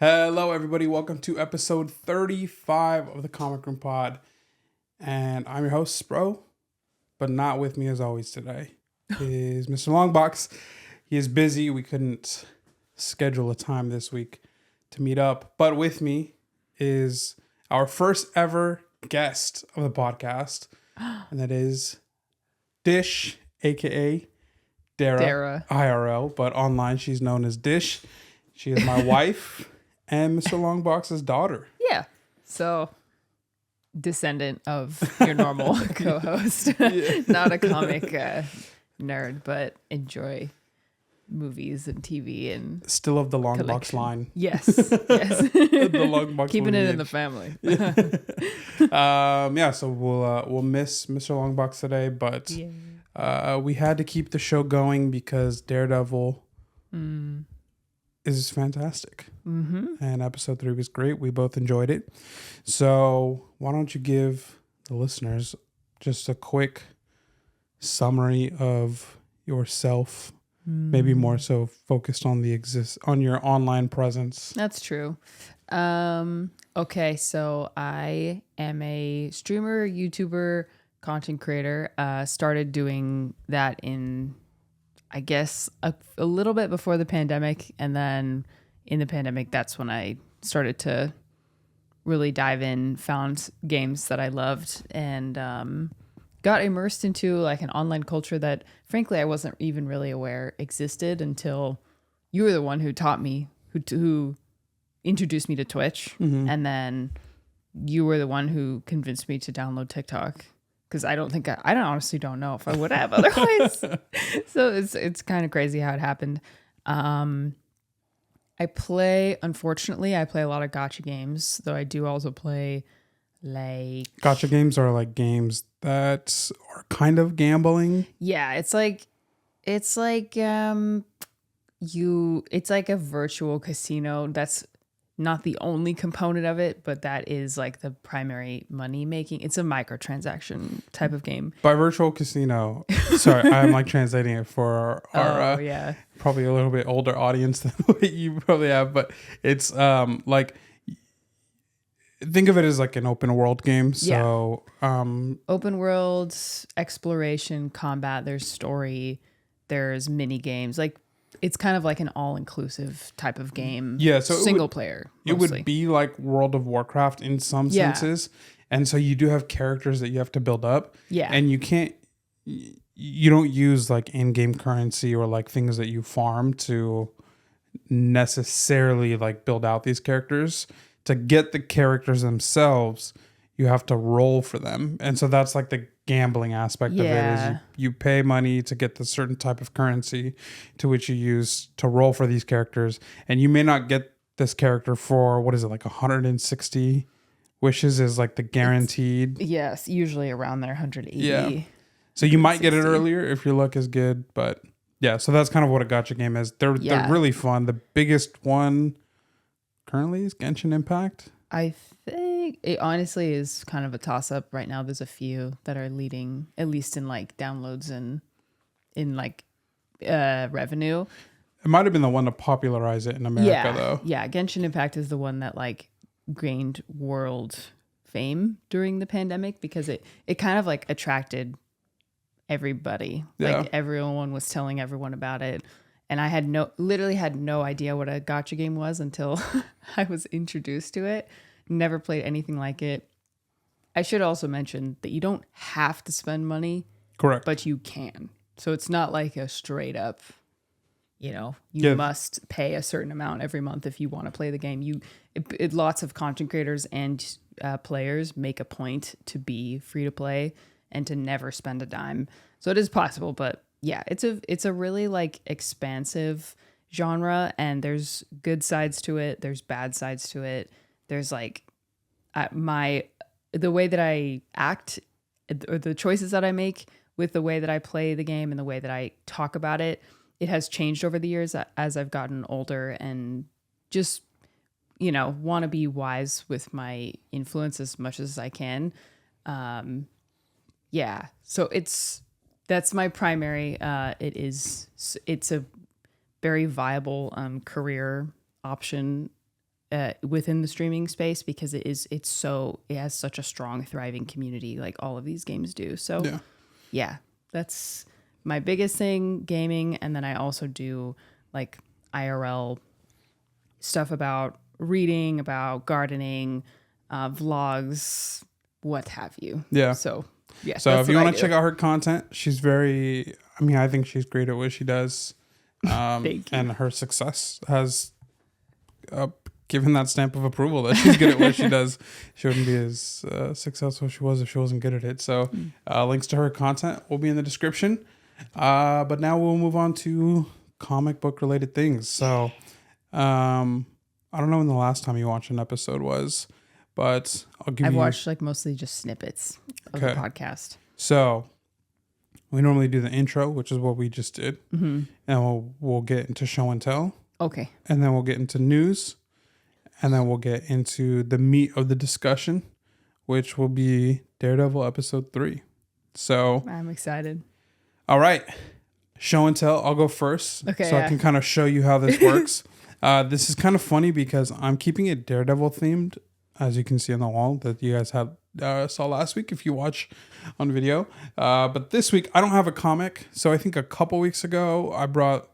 Hello, everybody. Welcome to episode 35 of the Comic Room Pod. And I'm your host, Spro, but not with me as always today is Mr. Longbox. He is busy. We couldn't schedule a time this week to meet up. But with me is our first ever guest of the podcast, and that is Dish, a.k.a. Dara IRL, but online she's known as Dish. She is my wife and Mr. Longbox's daughter. Yeah. So, descendant of your normal co-host. Not a comic nerd, but enjoy movies and TV and still of the Longbox line. Yes. Yes. The Longbox Keeping lineage. it in the family. So we'll miss Mr. Longbox today, but we had to keep the show going because Daredevil is fantastic. Mm-hmm. And episode 3 was great. We both enjoyed it. So why don't you give the listeners just a quick summary of yourself, maybe more so focused on on your online presence. That's true. Okay, so I am a streamer, YouTuber, content creator. Started doing that in, I guess, a little bit before the pandemic. And then in the pandemic, that's when I started to really dive in, found games that I loved, and got immersed into like an online culture that, frankly, I wasn't even really aware existed until you were the one who taught me, who introduced me to Twitch. Mm-hmm. And then you were the one who convinced me to download TikTok. Because I honestly don't know if I would have otherwise. So it's kind of crazy how it happened. Unfortunately, I play a lot of gacha games, though I do also play like... Gacha games are like games that are kind of gambling. Yeah, it's like a virtual casino. That's not the only component of it, but that is like the primary money making. It's a microtransaction type of game. By virtual casino, sorry, I'm like translating it for our probably a little bit older audience than what you probably have, but it's like, think of it as like an open world game. So open world, exploration, combat, there's story, there's mini games. Like, it's kind of like an all-inclusive type of game. Yeah, so single player. Mostly. It would be like World of Warcraft in some senses. And so you do have characters that you have to build up. Yeah. And you don't use like in-game currency or like things that you farm to necessarily like build out these characters. To get the characters themselves, you have to roll for them. And so that's like the gambling aspect of it is you pay money to get the certain type of currency to which you use to roll for these characters. And you may not get this character for, what is it, like 160 wishes is like the guaranteed. Yes, usually around there, 180. Yeah. So you might get it earlier if your luck is good. But yeah, so that's kind of what a gacha game is. They're really fun. The biggest one currently is Genshin Impact. I think it honestly is kind of a toss-up right now. There's a few that are leading, at least in like downloads and in like revenue. It might have been the one to popularize it in America, though. Yeah, Genshin Impact is the one that like gained world fame during the pandemic because it kind of like attracted everybody. Yeah. Like everyone was telling everyone about it. And I literally had no idea what a gacha game was until I was introduced to it. Never played anything like it. I should also mention that you don't have to spend money. Correct. But you can. So it's not like a straight up, you must pay a certain amount every month if you want to play the game. Lots of content creators and players make a point to be free to play and to never spend a dime. So it is possible, but yeah, it's a really like expansive genre, and there's good sides to it. There's bad sides to it. There's like the way that I act, or the choices that I make with the way that I play the game and the way that I talk about it. It has changed over the years as I've gotten older and just want to be wise with my influence as much as I can. So that's my primary. It's a very viable career option within the streaming space because it has such a strong, thriving community like all of these games do. So yeah, that's my biggest thing, gaming. And then I also do like IRL stuff about reading, about gardening, vlogs, what have you. Yeah. So yeah. So if you want to check out her content, she's very, I mean, I think she's great at what she does. Thank you. And her success has given that stamp of approval that she's good at what she does. She wouldn't be as successful as she was if she wasn't good at it. So links to her content will be in the description. But now we'll move on to comic book related things. So I don't know when the last time you watched an episode was, but I've watched like mostly just snippets of the podcast. So we normally do the intro, which is what we just did. Mm-hmm. And we'll get into show and tell. Okay. And then we'll get into news. And then we'll get into the meat of the discussion, which will be Daredevil episode 3. So I'm excited. All right. Show and tell. I'll go first. Okay. So I can kind of show you how this works. This is kind of funny because I'm keeping it Daredevil themed, as you can see on the wall that you guys saw last week if you watch on video. But this week, I don't have a comic. So I think a couple weeks ago, I brought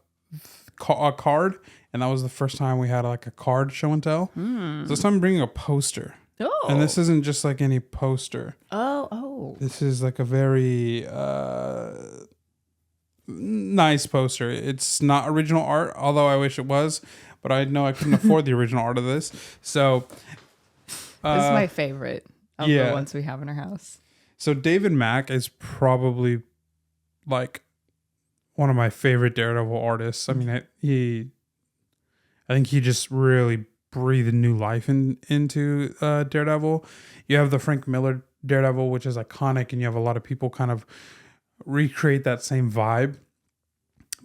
a card. And that was the first time we had like a card show and tell. So this time I'm bringing a poster. Oh. And this isn't just like any poster. Oh. This is like a very nice poster. It's not original art, although I wish it was. But I know I couldn't afford the original art of this. So this is my favorite of the ones we have in our house. So David Mack is probably like one of my favorite Daredevil artists. I mean, I think he just really breathed new life into Daredevil. You have the Frank Miller Daredevil, which is iconic, and you have a lot of people kind of recreate that same vibe.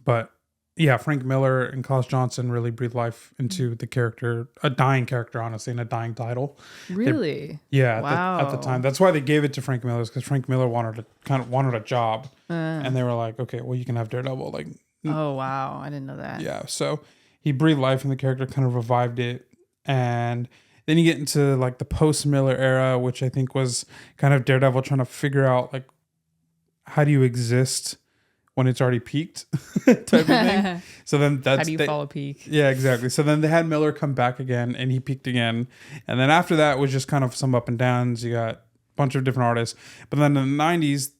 But yeah, Frank Miller and Klaus Johnson really breathed life into the character, a dying character, honestly, and a dying title. Really? Wow. At the time. That's why they gave it to Frank Miller, because Frank Miller wanted a job. And they were like, okay, well, you can have Daredevil. Like, oh, wow. I didn't know that. Yeah. So he breathed life in the character, kind of revived it. And then you get into like the post-Miller era, which I think was kind of Daredevil trying to figure out like, how do you exist when it's already peaked type of thing. So then how do you follow peak? Yeah, exactly. So then they had Miller come back again and he peaked again. And then after that was just kind of some up and downs. You got a bunch of different artists. But then in the 90s,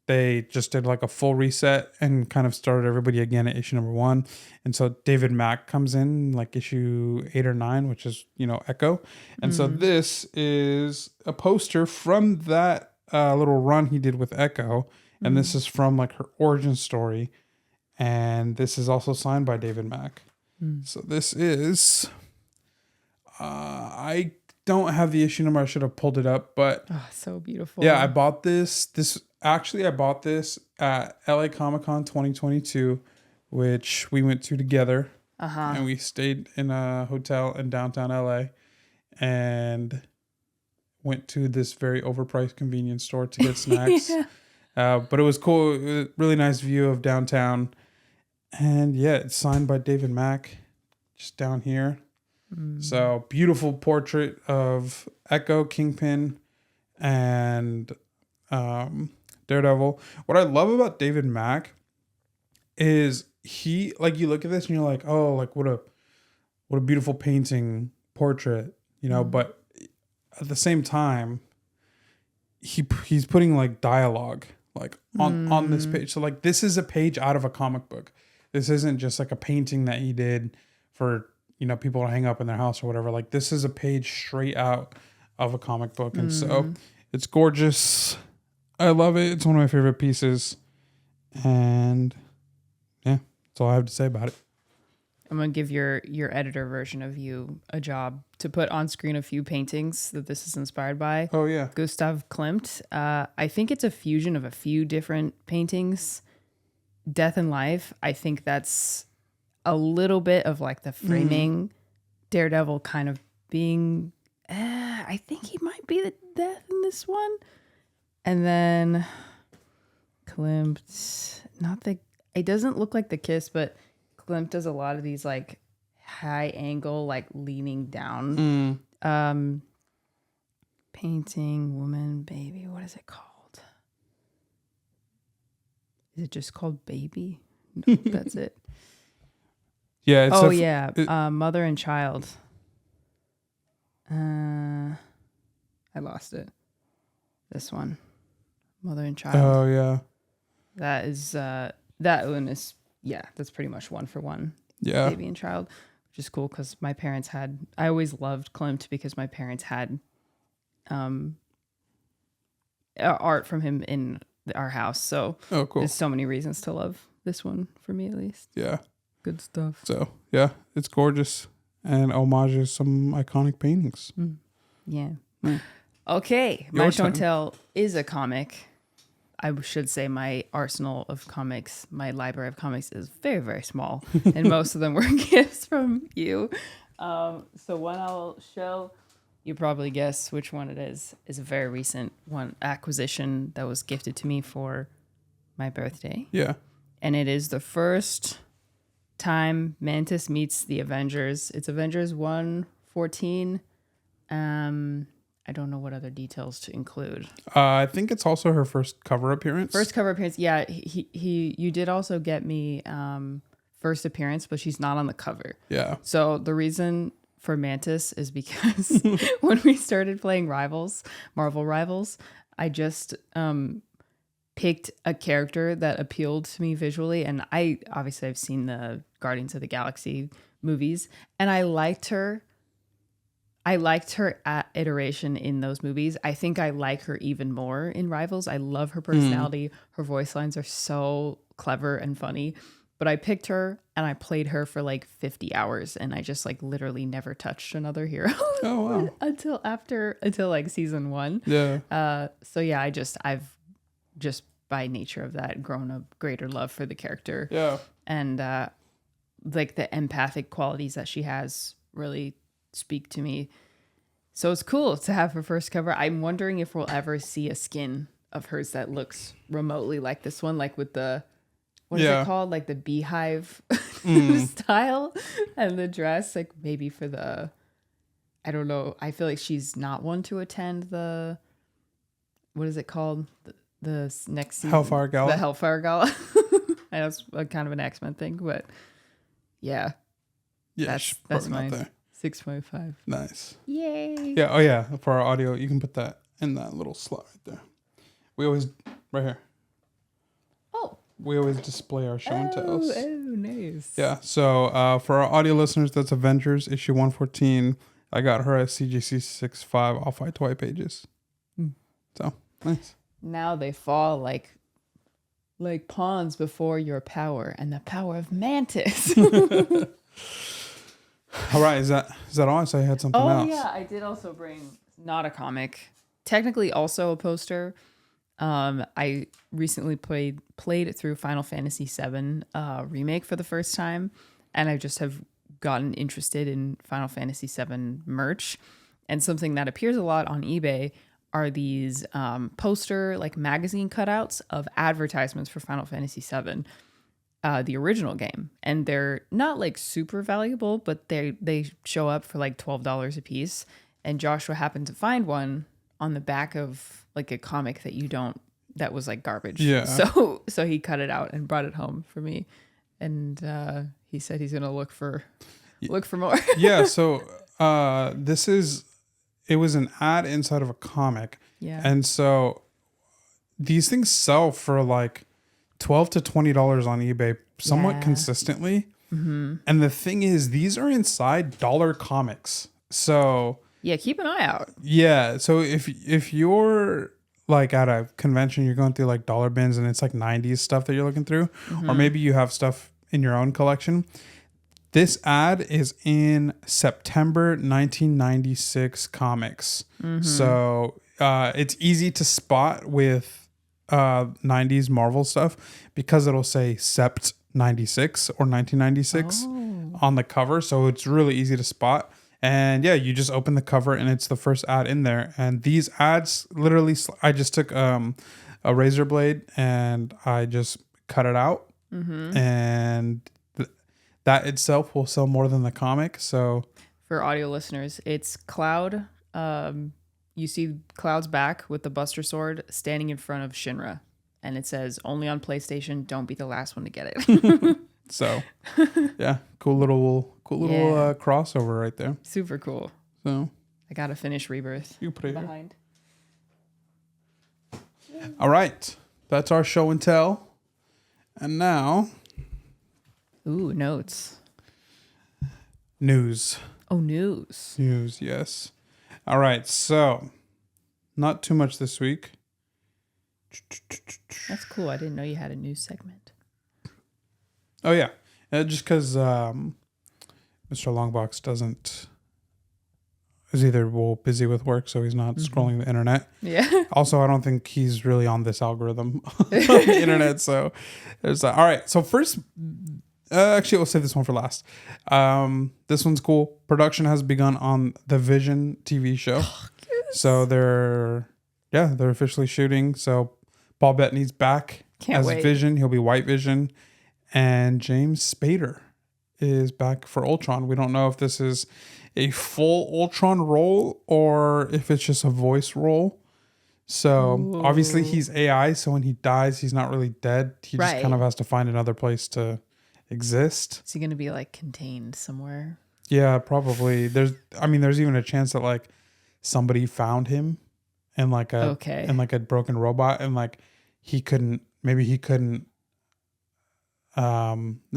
they just did like a full reset and kind of started everybody again at issue number 1. And so David Mack comes in like issue 8 or 9, which is, Echo. And so this is a poster from that little run he did with Echo. And this is from like her origin story. And this is also signed by David Mack. So this is, I don't have the issue number. I should have pulled it up, but so beautiful. Yeah, I bought this. I bought this at LA Comic Con 2022, which we went to together. And we stayed in a hotel in downtown LA and went to this very overpriced convenience store to get snacks. But it was cool. It was a really nice view of downtown. And yeah, it's signed by David Mack just down here. So beautiful portrait of Echo, Kingpin, and Daredevil. What I love about David Mack is he, like, you look at this and you're like, oh, like what a beautiful painting portrait, but at the same time, he's putting like dialogue like on this page. So like this is a page out of a comic book. This isn't just like a painting that he did for, people to hang up in their house or whatever. Like this is a page straight out of a comic book. And so it's gorgeous. I love it. It's one of my favorite pieces. And yeah, that's all I have to say about it. I'm going to give your editor version of you a job to put on screen a few paintings that this is inspired by. Oh, yeah. Gustav Klimt. I think it's a fusion of a few different paintings. Death and Life, I think that's a little bit of like the framing. Daredevil kind of being, I think he might be the death in this one. And then Klimt, it doesn't look like the kiss, but Klimt does a lot of these like high angle, like leaning down. Painting, woman, baby. What is it called? Is it just called Baby? No, that's it. Yeah. Mother and child. I lost it. This one, Mother and Child. Oh yeah. That is that one is that's pretty much one for one. Yeah. Baby and Child, which is cool because my parents had. I always loved Klimt because my parents had art from him in our house. So cool. There's so many reasons to love this one for me at least. Yeah. Good stuff. So yeah, it's gorgeous and homages some iconic paintings. Yeah. Okay, My Show and Tell is a comic. I should say my arsenal of comics, my library of comics is very, very small. And most of them were gifts from you. So one I'll show, you probably guess which one it is a very recent one acquisition that was gifted to me for my birthday. Yeah. And it is the first time Mantis meets the Avengers. It's Avengers 114. I don't know what other details to include. I think it's also her first cover appearance. First cover appearance, yeah. You did also get me first appearance, but she's not on the cover. Yeah. So the reason for Mantis is because when we started playing Marvel Rivals, I just picked a character that appealed to me visually, and I've seen the Guardians of the Galaxy movies, and I liked her. I liked her iteration in those movies. I think I like her even more in Rivals. I love her personality. Her voice lines are so clever and funny. But I picked her and I played her for like 50 hours, and I just like literally never touched another hero. Oh wow. until like season 1. Yeah. So yeah, I've just by nature of that grown a greater love for the character. Yeah. And like the empathic qualities that she has really speak to me. So it's cool to have her first cover. I'm wondering if we'll ever see a skin of hers that looks remotely like this one, like with the what is it called? Like the beehive style and the dress, like maybe for the I don't know. I feel like she's not one to attend the what is it called? The next season. Hellfire Gala. The Hellfire Gala. I know it's a kind of an X-Men thing, but yeah. Yeah, that's mine. 6.5. Nice. Yay. Yeah. Oh yeah. For our audio, you can put that in that little slot right there. We always right here. Oh. We always display our show and tells. Oh, nice. Yeah. So for our audio listeners, that's Avengers issue 114. I got her at CGC 65 off white toy pages. So nice. Now they fall like pawns before your power and the power of Mantis. All right, is that all? I saw you had something else. Oh yeah, I did also bring not a comic, technically also a poster. I recently played it through Final Fantasy VII remake for the first time, and I just have gotten interested in Final Fantasy VII merch. And something that appears a lot on eBay are these poster like magazine cutouts of advertisements for Final Fantasy VII. The original game, and they're not like super valuable, but they show up for like $12 a piece. And Joshua happened to find one on the back of like a comic that was like garbage. Yeah. So he cut it out and brought it home for me, and he said he's gonna look for more. Yeah. So it was an ad inside of a comic. Yeah. And so these things sell for like $12 to $20 on eBay somewhat consistently. Mm-hmm. And the thing is, these are inside dollar comics. So yeah, keep an eye out. Yeah. So if you're like at a convention, you're going through like dollar bins and it's like 90s stuff that you're looking through, or maybe you have stuff in your own collection. This ad is in September 1996 comics. Mm-hmm. So it's easy to spot with 90s Marvel stuff because it'll say Sept 96 or 1996 on the cover, so it's really easy to spot. And yeah, you just open the cover and it's the first ad in there. And these ads literally, I just took a razor blade and I just cut it out, and that itself will sell more than the comic. So For audio listeners, it's Cloud. You see Cloud's back with the Buster Sword standing in front of Shinra. And it says, only on PlayStation, don't be the last one to get it. So, yeah, cool little crossover right there. Super cool. So I got to finish Rebirth. you put it here. Behind. All right, that's our show and tell. And now, Ooh, notes. news. Oh, news. News, yes. All right, so not too much this week. That's cool. I didn't know you had a news segment. Oh yeah, just because Mr. Longbox is either busy with work, so he's not scrolling the internet. Yeah. Also, I don't think he's really on this algorithm on the internet. So there's that. All right. So first, actually, we'll save this one for last. This one's cool. Production has begun on the Vision TV show. So they're officially shooting. So Paul Bettany's back Can't as wait. Vision. He'll be White Vision. And James Spader is back for Ultron. We don't know if this is a full Ultron role or if it's just a voice role. So obviously he's AI, so when he dies, he's not really dead. He just Right. kind of has to find another place to exist. Is he going to be like contained somewhere? Yeah, probably. There's even a chance that like somebody found him in like a broken robot, and like he couldn't. This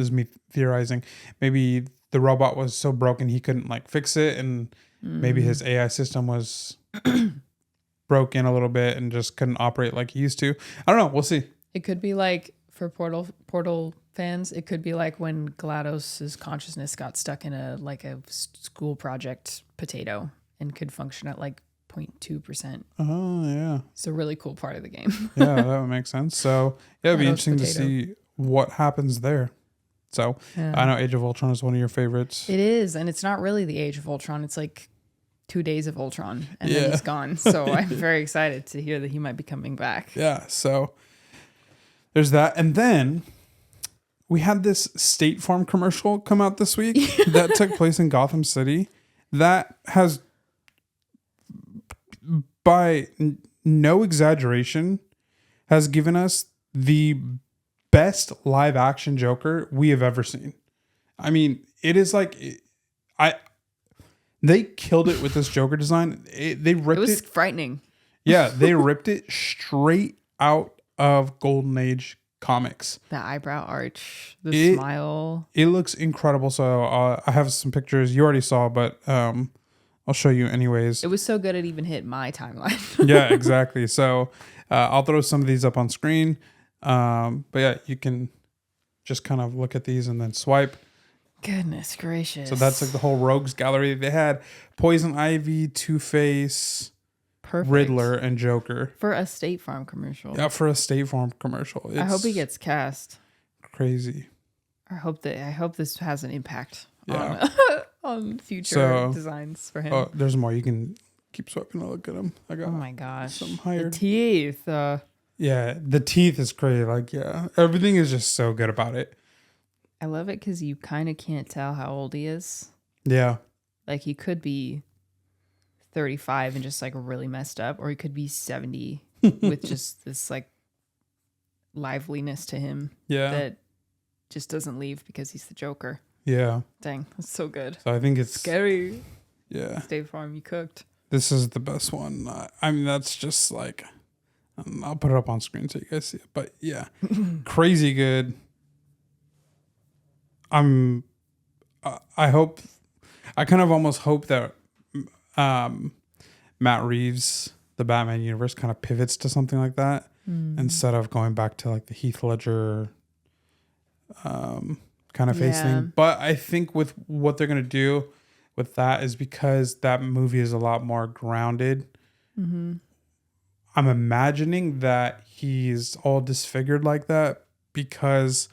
is me theorizing. Maybe the robot was so broken he couldn't like fix it, and maybe his AI system was broken a little bit and just couldn't operate like he used to. I don't know. We'll see. It could be like for Portal fans. It could be like when GLaDOS's consciousness got stuck in a school project potato and could function at like 0.2%. Oh yeah. It's a really cool part of the game. Yeah, that would make sense. So yeah, it'd be GLaDOS interesting potato. to see what happens there. So Yeah. I know Age of Ultron is one of your favorites. It is, and it's not really the Age of Ultron. It's like 2 days of Ultron, and then Yeah. he's gone. So I'm very excited to hear that he might be coming back. Yeah, so there's that. And then we had this State Farm commercial come out this week that took place in Gotham City that has, by no exaggeration, has given us the best live action Joker we have ever seen. I mean, it is like they killed it with this Joker design. They ripped It was frightening. Yeah, they ripped it straight out of Golden Age comics. The eyebrow arch, the smile. It looks incredible. So I have some pictures you already saw, but I'll show you anyways. It was so good it even hit my timeline. Yeah, exactly. So I'll throw some of these up on screen. But yeah, you can just kind of look at these and then swipe. Goodness gracious. So that's like the whole rogues gallery. They had Poison Ivy, Two-Face, perfect. Riddler, and Joker. For a State Farm commercial. Yeah, for a State Farm commercial. I hope he gets cast. Crazy. I hope this has an impact Yeah. on future designs for him. Oh, there's more. You can keep swiping and look at them. I got Oh my gosh. some higher. The teeth. Yeah, the teeth is crazy. Like, yeah, everything is just so good about it. I love it because you kind of can't tell how old he is. Yeah. Like he could be 35 and just like really messed up, or he could be 70 with just this like liveliness to him Yeah. that just doesn't leave because he's the Joker. Yeah. Dang, that's so good. So I think it's Scary. Yeah. State Farm, you cooked. This is the best one. I mean, that's just like, I'll put it up on screen so you guys see it. But yeah, crazy good. I kind of almost hope that Matt Reeves, the Batman universe, kind of pivots to something like that instead of going back to like the Heath Ledger kind of face thing. But I think with what they're going to do with that is because that movie is a lot more grounded. Mm-hmm. I'm imagining that he's all disfigured like that because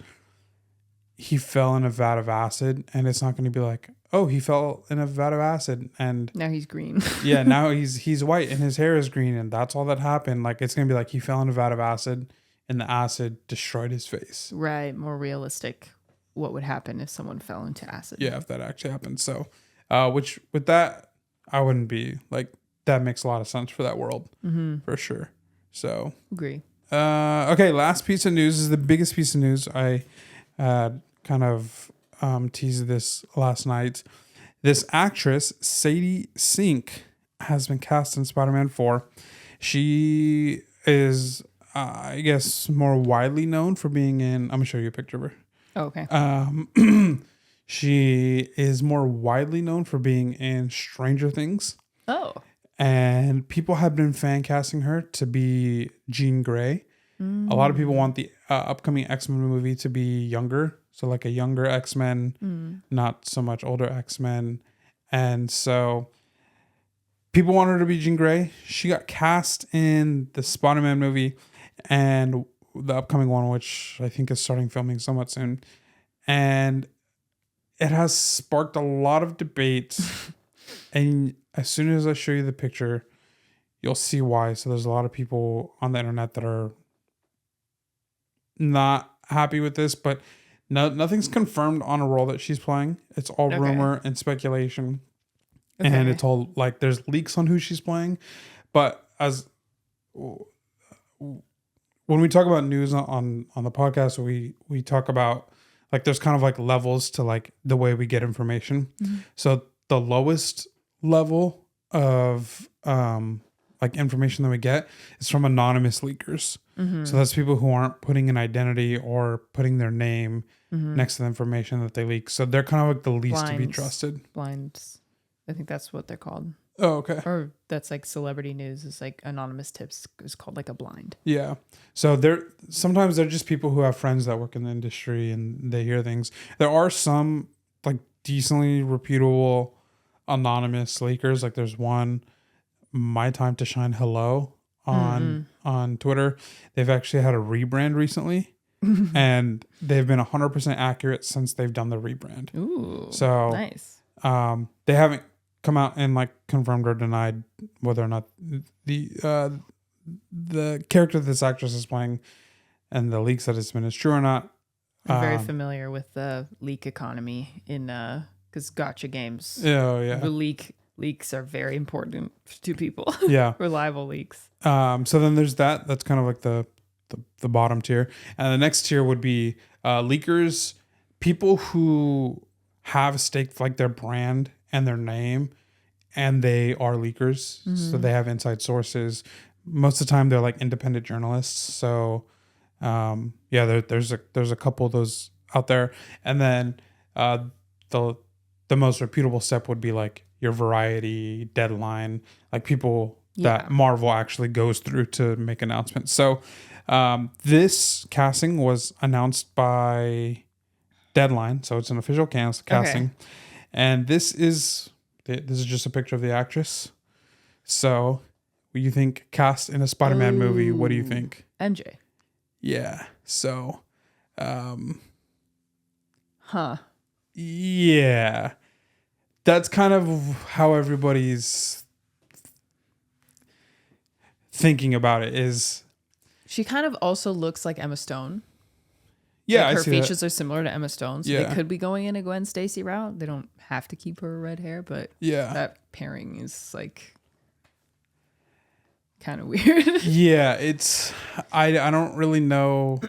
he fell in a vat of acid, and it's not going to be like, oh, he fell in a vat of acid and Now he's green. yeah, now he's white and his hair is green and that's all that happened. Like it's going to be like he fell in a vat of acid and the acid destroyed his face. Right, more realistic. what would happen if someone fell into acid. Yeah, if that actually happened. So, which with that, I wouldn't be like, that makes a lot of sense for that world for sure. So, Agree. okay, last piece of news is the biggest piece of news. I kind of teased this last night. This actress, Sadie Sink, has been cast in Spider-Man 4. She is, I guess, more widely known for being in... I'm going to show you a picture of her. Oh, okay. She is more widely known for being in Stranger Things. Oh. And people have been fan casting her to be Jean Grey. A lot of people want the upcoming X-Men movie to be younger. So like a younger X-Men, not so much older X-Men. And so people want her to be Jean Grey. She got cast in the Spider-Man movie and the upcoming one, which I think is starting filming somewhat soon. And it has sparked a lot of debate. And as soon as I show you the picture, you'll see why. So there's a lot of people on the internet that are not happy with this, but nothing's confirmed on a role that she's playing. It's all rumor and speculation. Okay. And it's all like there's leaks on who she's playing. But as when we talk about news on the podcast, we talk about like there's kind of like levels to like the way we get information. So the lowest level of like information that we get is from anonymous leakers. So that's people who aren't putting an identity or putting their name next to the information that they leak. So they're kind of like the least to be trusted. Blinds. I think that's what they're called. Oh, okay. Or that's like celebrity news is like anonymous tips is called like a blind. Yeah. So sometimes they're just people who have friends that work in the industry and they hear things. There are some like decently reputable anonymous leakers. Like there's one, My Time to Shine Hello on Twitter. They've actually had a rebrand recently and they've been 100% accurate since they've done the rebrand. Ooh, so nice. They haven't come out and like confirmed or denied whether or not the character that this actress is playing and the leaks that it's been is true or not. I'm very familiar with the leak economy in because gotcha games. Oh yeah. Leaks are very important to people. Yeah. Reliable leaks. So then there's that. That's kind of like the bottom tier. And the next tier would be leakers, people who have staked like their brand and their name and they are leakers. So they have inside sources. Most of the time they're like independent journalists. So there's a couple of those out there. And then the most reputable step would be like your Variety, Deadline, like people that Marvel actually goes through to make announcements. So this casting was announced by Deadline, so it's an official casting. And this is just a picture of the actress. So when you think cast in a Spider-Man movie, what do you think? MJ. Yeah. So yeah. That's kind of how everybody's thinking about it is. She kind of also looks like Emma Stone. Yeah, like her features are similar to Emma Stone, so Yeah. they could be going in a Gwen Stacy route. They don't have to keep her red hair, but that pairing is like kind of weird. Yeah, it's I don't really know.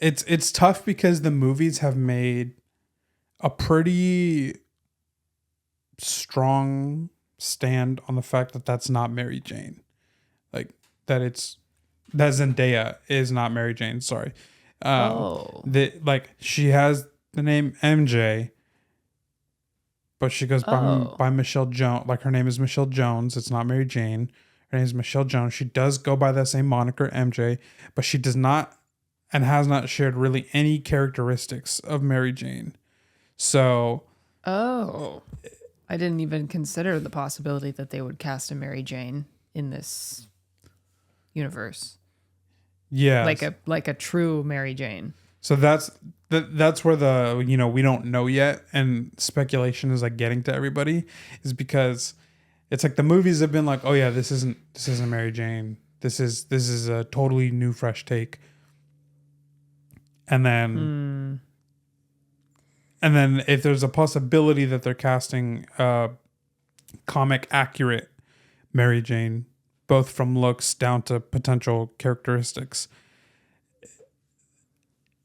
It's tough because the movies have made a pretty strong stand on the fact that that's not Mary Jane, like that Zendaya is not Mary Jane. Sorry, she has the name MJ, but she goes by Michelle Jones. Like her name is Michelle Jones. It's not Mary Jane. Her name is Michelle Jones. She does go by that same moniker MJ, but she does not and has not shared really any characteristics of Mary Jane. So, I didn't even consider the possibility that they would cast a Mary Jane in this universe. Yeah, like a true Mary Jane. So that's where we don't know yet, and speculation is like getting to everybody, is because it's like the movies have been like, oh yeah, this isn't Mary Jane. This is a totally new, fresh take. And then And then if there's a possibility that they're casting comic accurate Mary Jane, both from looks down to potential characteristics,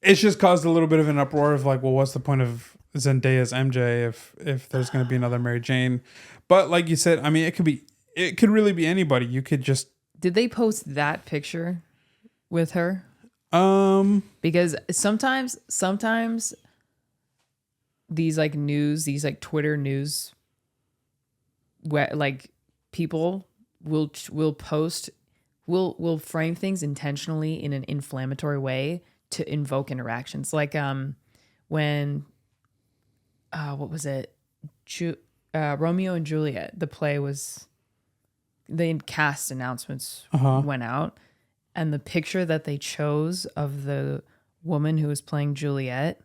it's just caused a little bit of an uproar of like, well, what's the point of Zendaya's MJ if there's going to be another Mary Jane? But like you said, I mean, it could really be anybody. You could just. Did they post that picture with her? Because sometimes these like news, these like Twitter news, where like people will post, will frame things intentionally in an inflammatory way to invoke interactions. Like when what was it? Romeo and Juliet, the play was, the cast announcements went out, and the picture that they chose of the woman who was playing Juliet,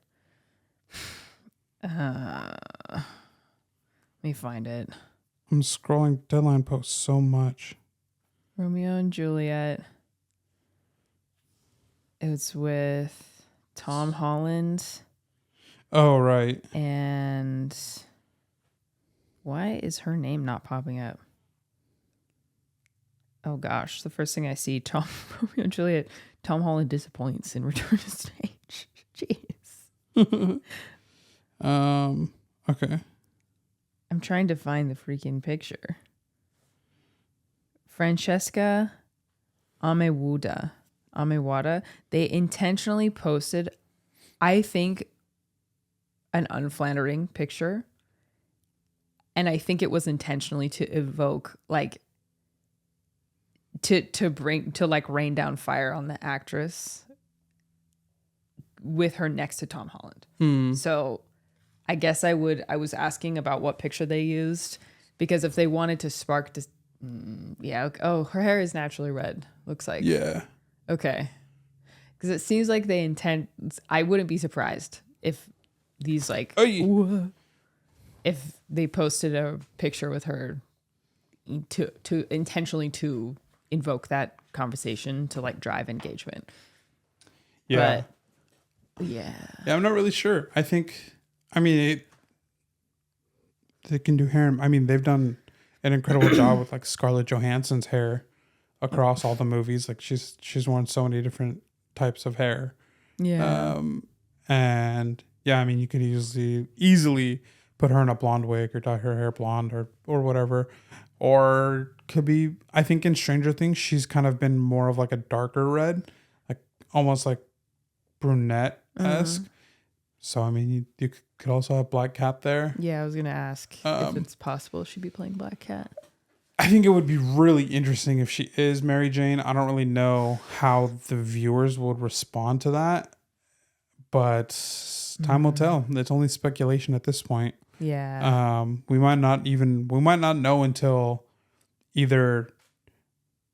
let me find it. I'm scrolling Deadline posts so much. Romeo and Juliet. It was with Tom Holland. Oh, right. And why is her name not popping up? Oh gosh, the first thing I see, Romeo and Juliet, Tom Holland disappoints in Return to Stage. Jeez. Okay. I'm trying to find the freaking picture. Francesca Amewada. They intentionally posted, I think, an unflattering picture. And I think it was intentionally to evoke, like, to rain down fire on the actress with her next to Tom Holland. So I guess I was asking about what picture they used, because if they wanted to spark oh, her hair is naturally red, looks like. Yeah. Okay. Because it seems like they intend, I wouldn't be surprised if these like, if they posted a picture with her to intentionally to invoke that conversation to like drive engagement. Yeah. But, yeah. Yeah, I'm not really sure. I mean, they can do hair. I mean, they've done an incredible job with like Scarlett Johansson's hair across all the movies. Like she's worn so many different types of hair. Yeah. And yeah, I mean, you could easily put her in a blonde wig or dye her hair blonde or whatever. Or could be, I think in Stranger Things, she's kind of been more of like a darker red, like almost like brunette-esque. So, I mean, you could also have Black Cat there. Yeah, I was going to ask if it's possible she'd be playing Black Cat. I think it would be really interesting if she is Mary Jane. I don't really know how the viewers would respond to that, but time will tell. It's only speculation at this point. Yeah. We might not know until either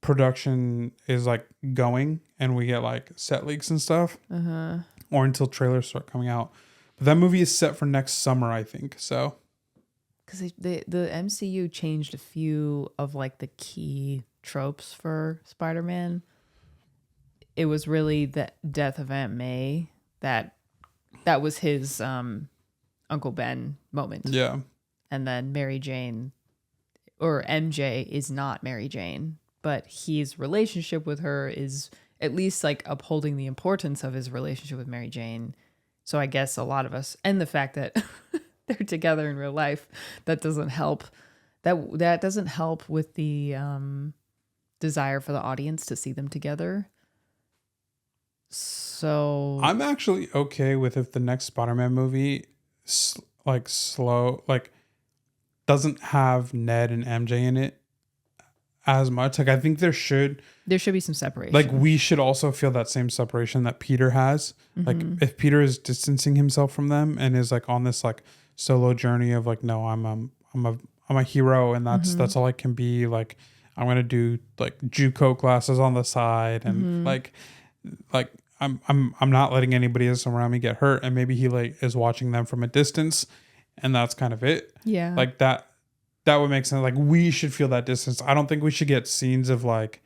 production is like going and we get like set leaks and stuff, or until trailers start coming out. But that movie is set for next summer, I think. So, because the MCU changed a few of like the key tropes for Spider-Man. It was really the death of Aunt May that was his Uncle Ben moment. Yeah. And then Mary Jane, or MJ, is not Mary Jane, but his relationship with her is at least like upholding the importance of his relationship with Mary Jane. So I guess a lot of us, and the fact that they're together in real life, that doesn't help. That doesn't help with the desire for the audience to see them together. So I'm actually okay with if the next Spider-Man movie doesn't have Ned and MJ in it as much. Like I think there should be some separation. Like we should also feel that same separation that Peter has. Like if Peter is distancing himself from them and is like on this like solo journey of like, no, I'm a hero and that's all I can be. Like I'm gonna do like JUCO classes on the side and like I'm not letting anybody else around me get hurt, and maybe he like is watching them from a distance, and that's kind of it. Yeah, like that would make sense. Like we should feel that distance. I don't think we should get scenes of like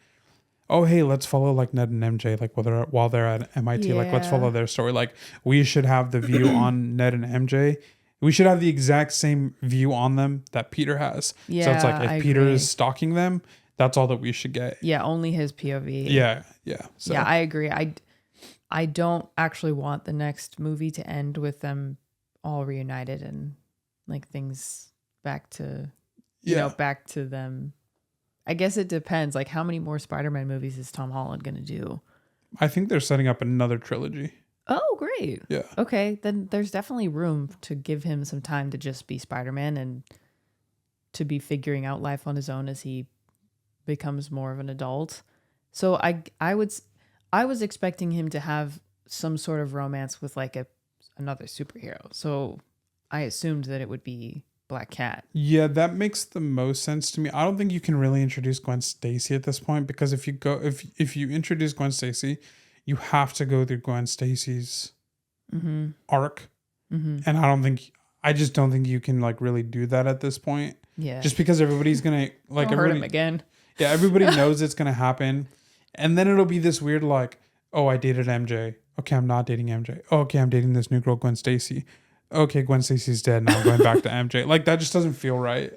oh hey, let's follow like Ned and MJ, like while they're at MIT, like let's follow their story. Like we should have the view on Ned and MJ. We should have the exact same view on them that Peter has. Yeah, so it's like if I Peter agree. is stalking them, that's all that we should get. Yeah, only his POV. Yeah. So Yeah, I agree. I don't actually want the next movie to end with them all reunited and like things back to back to them. I guess it depends. Like, how many more Spider-Man movies is Tom Holland gonna do? I think they're setting up another trilogy. Oh, great. Yeah. Okay, then there's definitely room to give him some time to just be Spider-Man and to be figuring out life on his own as he becomes more of an adult. So I was expecting him to have some sort of romance with like another superhero. So I assumed that it would be Black Cat. Yeah, that makes the most sense to me. I don't think you can really introduce Gwen Stacy at this point, because if you introduce Gwen Stacy, you have to go through Gwen Stacy's arc, and I just don't think you can like really do that at this point. Yeah, just because everybody's gonna like hurt him again. Yeah, everybody knows it's gonna happen, and then it'll be this weird like, oh, I dated MJ. Okay, I'm not dating MJ. Oh, okay, I'm dating this new girl, Gwen Stacy. Okay, Gwen Stacy's dead. Now I'm going back to MJ. Like that just doesn't feel right.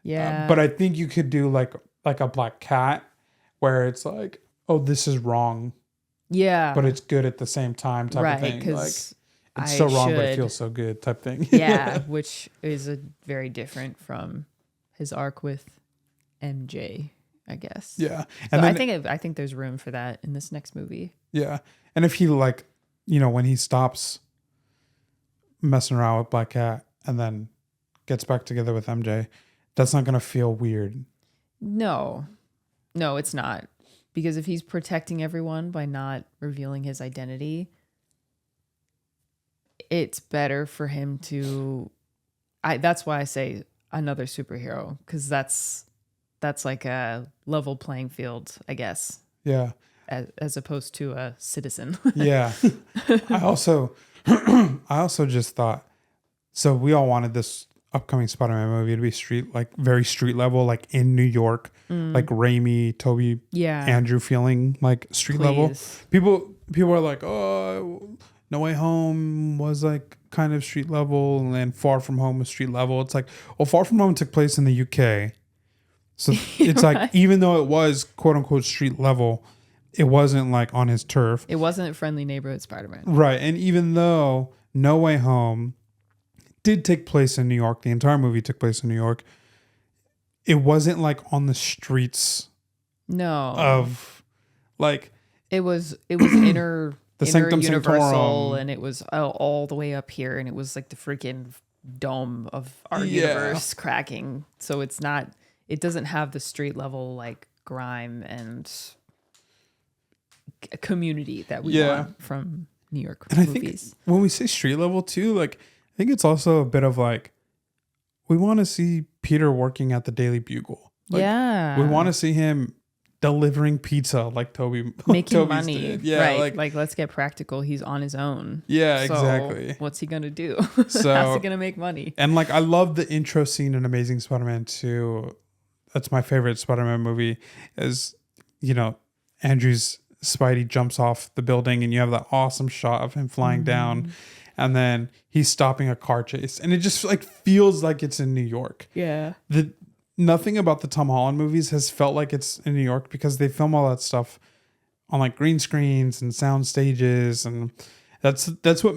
Yeah. But I think you could do like a Black Cat, where it's like, oh, this is wrong. Yeah. But it's good at the same time type of thing. Like it's so wrong, but it feels so good type thing. Yeah, which is a very different from his arc with MJ, I guess. Yeah. And so I think there's room for that in this next movie. Yeah. And if he like, when he stops messing around with Black Cat and then gets back together with MJ, that's not going to feel weird. No, it's not. Because if he's protecting everyone by not revealing his identity, it's better for him to... that's why I say another superhero, because that's like a level playing field, I guess. Yeah. As opposed to a citizen. Yeah. I also just thought, so we all wanted this upcoming Spider-Man movie to be very street level, like in New York, like Raimi, Toby, Andrew feeling like street level. People are like, oh, No Way Home was like kind of street level, and then Far From Home was street level. It's like, well, Far From Home took place in the UK. So it's right. Like, even though it was quote unquote street level, it wasn't like on his turf. It wasn't Friendly Neighborhood Spider-Man. Right. And even though No Way Home did take place in New York, the entire movie took place in New York, it wasn't like on the streets. No. Of like... It was inner... the Sanctum Universal, Sanctorum. and it was all the way up here, and it was like the freaking dome of our universe cracking. So it doesn't have the street level like grime and community that we want from New York movies. I think when we say street level too, like I think it's also a bit of like, we want to see Peter working at the Daily Bugle. Like, we want to see him delivering pizza like Toby's money. did. Yeah, right. Like let's get practical. He's on his own. Yeah, so exactly. What's he gonna do? So how's he gonna make money? And like I love the intro scene in Amazing Spider-Man 2. That's my favorite Spider-Man movie. Is Andrew's Spidey jumps off the building and you have that awesome shot of him flying down, and then he's stopping a car chase, and it just like feels like it's in New York. Yeah. Nothing about the Tom Holland movies has felt like it's in New York, because they film all that stuff on like green screens and sound stages, and that's what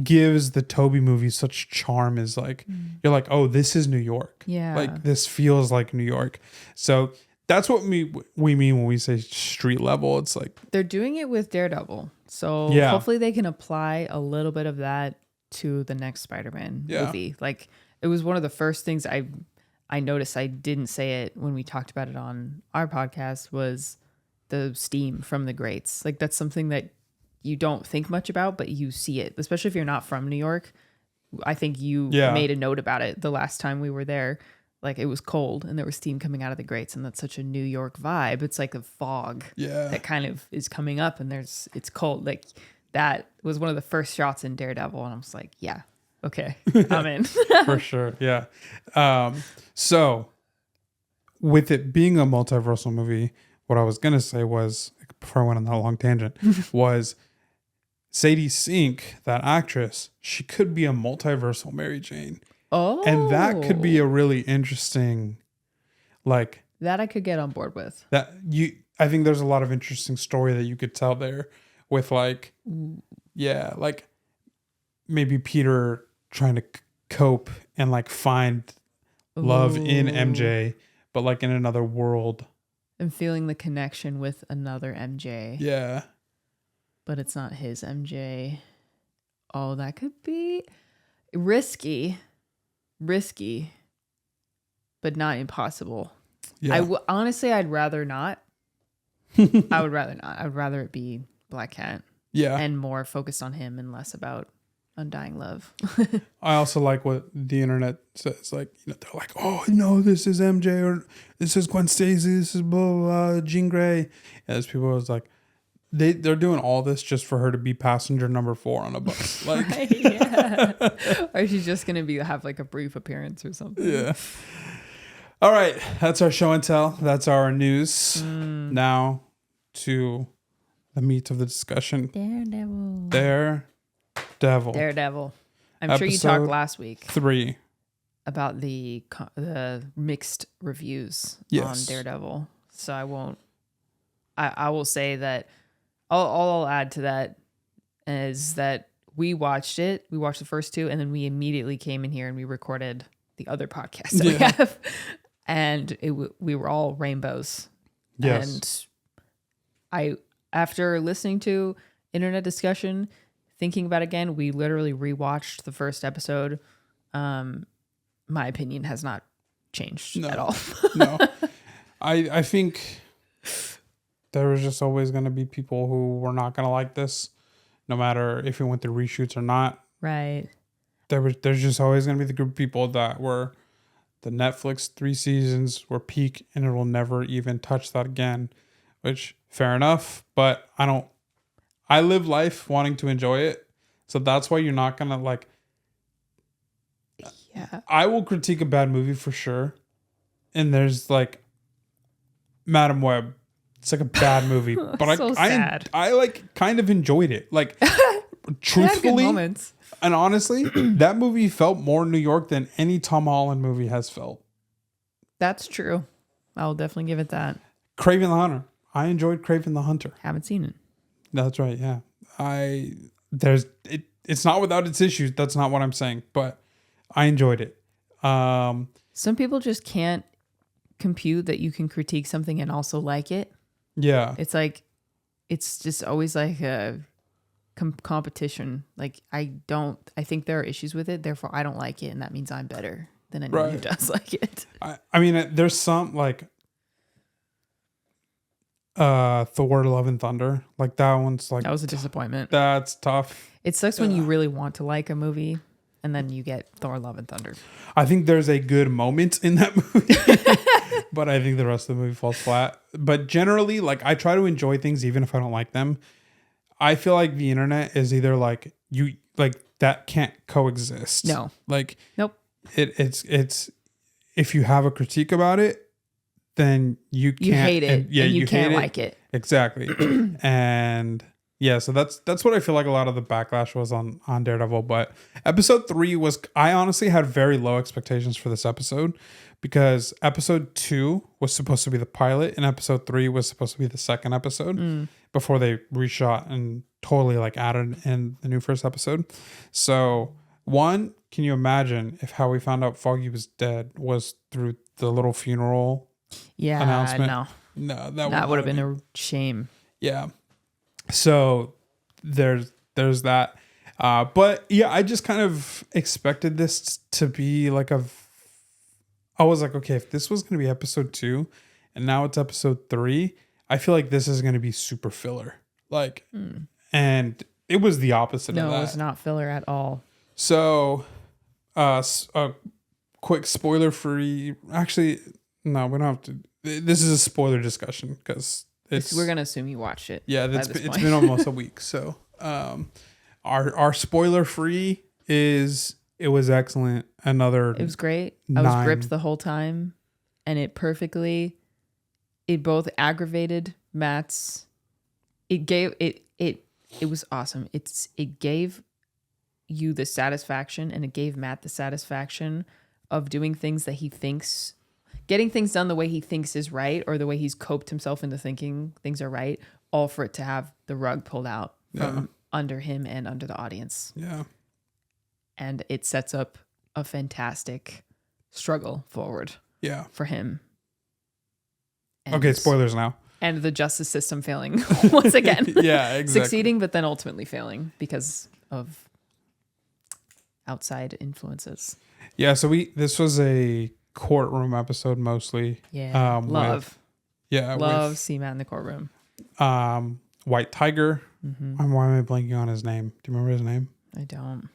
gives the Toby movies such charm. Is like you're like, oh, this is New York. Yeah, like this feels like New York. So that's what we mean when we say street level. It's like they're doing it with Daredevil, so hopefully they can apply a little bit of that to the next Spider-Man movie. Like it was one of the first things I noticed, I didn't say it when we talked about it on our podcast, was the steam from the grates. Like that's something that you don't think much about, but you see it, especially if you're not from New York. I think you made a note about it the last time we were there. Like it was cold and there was steam coming out of the grates, and that's such a New York vibe. It's like a fog that kind of is coming up, and it's cold. Like that was one of the first shots in Daredevil, and I was like, yeah. Okay, I'm in. For sure, yeah. So, with it being a multiversal movie, what I was gonna say was, before I went on that long tangent, was Sadie Sink, that actress, she could be a multiversal Mary Jane. Oh. And that could be a really interesting, like, that I could get on board with. I think there's a lot of interesting story that you could tell there with, like, yeah, like maybe Peter trying to cope and like find love in MJ, but like in another world. And feeling the connection with another MJ. Yeah. But it's not his MJ. Oh, that could be risky, but not impossible. Yeah. Honestly, I'd rather not. I would rather not. I would rather it be Black Cat. Yeah. And more focused on him and less about undying love. I also like what the internet says. Like, you know, they're like, oh, no, this is MJ, or this is Gwen Stacy, this is blah, blah, blah, Jean Grey. And there's people who's like, they're doing all this just for her to be passenger number 4 on a bus. Like, right, yeah. Or she's just going to have like a brief appearance or something. Yeah. All right. That's our show and tell. That's our news. Now to the meat of the discussion. Daredevil. I'm sure you talked last week 3 about the mixed reviews on Daredevil. So I won't. I will say that all I'll add to that is that we watched it. We watched the first 2, and then we immediately came in here and we recorded the other podcast that we have. And we were all rainbows. Yes. And after listening to internet discussion, thinking about it again, we literally rewatched the first episode. My opinion has not changed at all. No. I think there was just always going to be people who were not going to like this, no matter if it went through reshoots or not. Right. There's just always going to be the group of people that were the Netflix 3 seasons were peak and it will never even touch that again, which fair enough. But I live life wanting to enjoy it. So that's why you're not going to like, yeah, I will critique a bad movie for sure. And there's like Madam Web. It's like a bad movie, but so I like kind of enjoyed it. Like, truthfully, moments. And honestly, that movie felt more New York than any Tom Holland movie has felt. That's true. I'll definitely give it that. Kraven the Hunter. I enjoyed Kraven the Hunter. Haven't seen it. That's right. Yeah. It's not without its issues. That's not what I'm saying, but I enjoyed it. Some people just can't compute that you can critique something and also like it. Yeah. It's like, it's just always like a competition. Like, I think there are issues with it. Therefore, I don't like it. And that means I'm better than anyone who does like it. I mean, there's some like Thor Love and Thunder. Like that one's like. That was a disappointment. That's tough. It sucks when you really want to like a movie and then you get Thor Love and Thunder. I think there's a good moment in that movie. But I think the rest of the movie falls flat. But generally, like, I try to enjoy things even if I don't like them. I feel like the internet is either like that can't coexist. No. Like, nope. It's if you have a critique about it, then you can't. You hate it. And you can't like it. Exactly. And yeah, so that's what I feel like a lot of the backlash was on Daredevil. But episode 3 I honestly had very low expectations for this episode because episode 2 was supposed to be the pilot and episode 3 was supposed to be the second episode before they reshot and totally like added in the new first episode. So one, can you imagine if how we found out Foggy was dead was through the little funeral announcement? No, that would have been a shame. Yeah. So there's that. But yeah, I just kind of expected this to be like I was like, okay, if this was going to be episode 2 and now it's episode 3, I feel like this is going to be super filler. Like, and it was the opposite of that. No, it was not filler at all. So, a quick spoiler free. Actually, no, we don't have to. This is a spoiler discussion because we're gonna assume you watched it. Yeah, it's been almost a week. So, our spoiler free is it was excellent. It was great. I was gripped the whole time, and it it both aggravated Matt's. It gave it was awesome. It gave you the satisfaction, and it gave Matt the satisfaction of doing things that he thinks, getting things done the way he thinks is right, or the way he's coped himself into thinking things are right, all for it to have the rug pulled out from under him and under the audience. Yeah. And it sets up a fantastic struggle forward. Yeah. For him. And okay, spoilers now. And the justice system failing once again. Yeah, exactly. Succeeding, but then ultimately failing because of outside influences. Yeah, so this was a courtroom episode mostly. Yeah. Love with C-Matt in the courtroom. White Tiger. Mm-hmm. Why am I blanking on his name? Do you remember his name? I don't.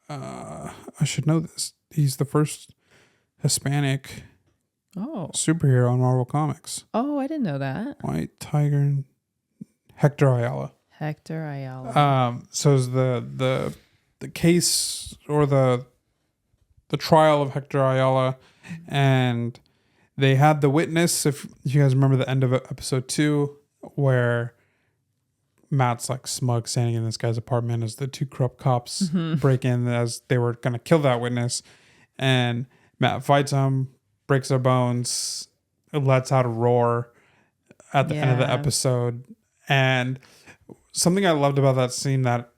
I should know this. He's the first Hispanic superhero on Marvel Comics. Oh, I didn't know that. White Tiger. Hector Ayala. So is the case or the trial of Hector Ayala, and they had the witness. If you guys remember the end of episode 2, where Matt's like smug standing in this guy's apartment as the 2 corrupt cops break in as they were going to kill that witness, and Matt fights him, breaks their bones, lets out a roar at the end of the episode. And something I loved about that scene that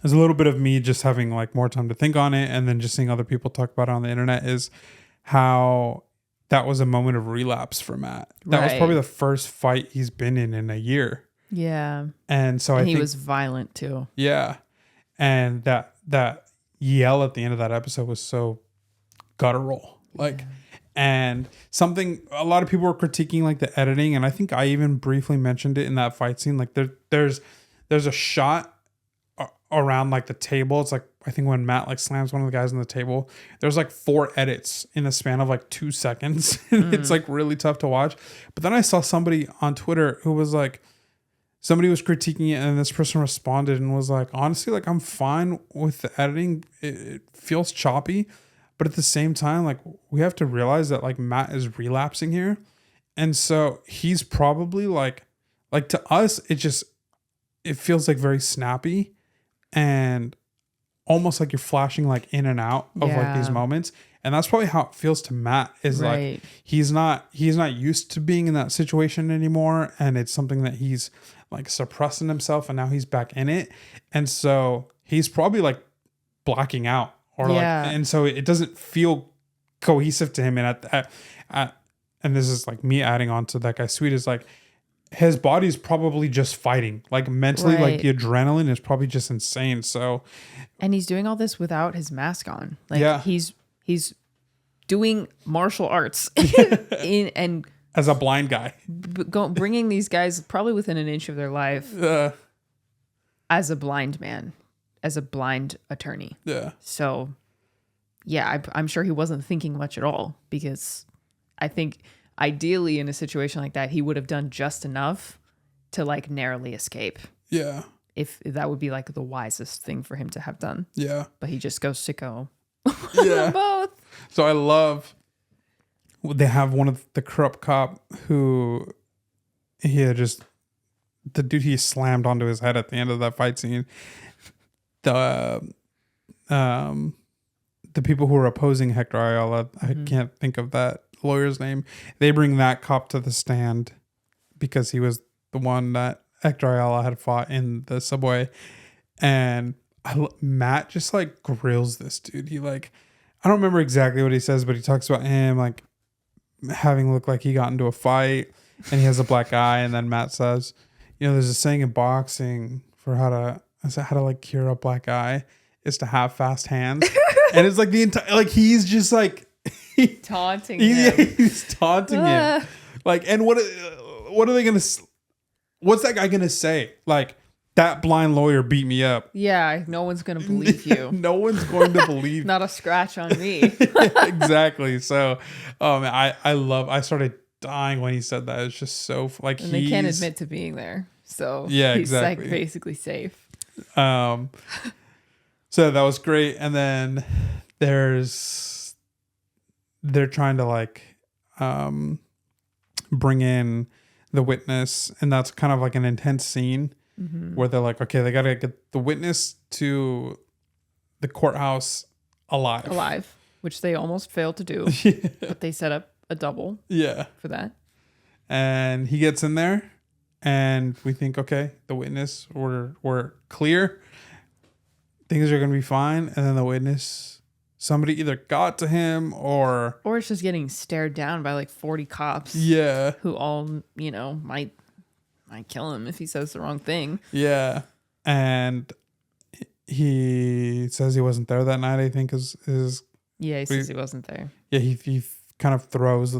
is a little bit of me just having like more time to think on it, and then just seeing other people talk about it on the internet, is how that was a moment of relapse for Matt. That was probably the first fight he's been in a year. Yeah. And so I think he was violent too. Yeah. And that yell at the end of that episode was so guttural. And something a lot of people were critiquing, like the editing, and I think I even briefly mentioned it in that fight scene. Like there's a shot around like the table. It's like, I think when Matt like slams one of the guys on the table, there's like 4 edits in the span of like 2 seconds. It's like really tough to watch. But then I saw somebody on Twitter who was like, somebody was critiquing it, and this person responded and was like, honestly, like I'm fine with the editing. It feels choppy, but at the same time, like we have to realize that like Matt is relapsing here. And so he's probably like to us, it feels like very snappy and almost like you're flashing like in and out of like these moments. And that's probably how it feels to Matt, is like he's not used to being in that situation anymore. And it's something that he's like suppressing himself, and now he's back in it. And so he's probably like blacking out, or and so it doesn't feel cohesive to him. And and this is like me adding on to that guy Sweet, is like his body's probably just fighting, like mentally, like the adrenaline is probably just insane. So, and he's doing all this without his mask on. Like he's doing martial arts and as a blind guy, bringing these guys probably within an inch of their life as a blind man, as a blind attorney. Yeah. So, yeah, I'm sure he wasn't thinking much at all, because I think ideally in a situation like that, he would have done just enough to like narrowly escape. Yeah. If that would be like the wisest thing for him to have done. Yeah. But he just goes sicko. Yeah. Both. So I love, they have one of the corrupt cop who the dude he slammed onto his head at the end of that fight scene. The people who are opposing Hector Ayala, I can't think of that lawyer's name. They bring that cop to the stand because he was the one that Hector Ayala had fought in the subway. And Matt just like grills this dude. He like, I don't remember exactly what he says, but he talks about him like having looked like he got into a fight and he has a black eye. And then Matt says, you know, there's a saying in boxing for how to like cure a black eye is to have fast hands. And it's like the entire, like he's just like taunting him. He's taunting him. Like, and what are they gonna? What's that guy gonna say? Like, that blind lawyer beat me up. Yeah, no one's gonna believe you. No one's going to believe. Not a scratch on me. Exactly. So, I started dying when he said that. It's just so like, and they can't admit to being there. So yeah, he's exactly. like basically safe. So that was great. And then they're trying to like, bring in the witness, and that's kind of like an intense scene where they're like, okay, they got to get the witness to the courthouse alive, which they almost failed to do, but they set up a double for that. And he gets in there, and we think, okay, the witness, we're clear, things are gonna be fine. And then the witness, somebody either got to him or it's just getting stared down by like 40 cops. Yeah. Who all, might kill him if he says the wrong thing. Yeah. And he says he wasn't there that night, I think is he says he wasn't there. Yeah, he kind of throws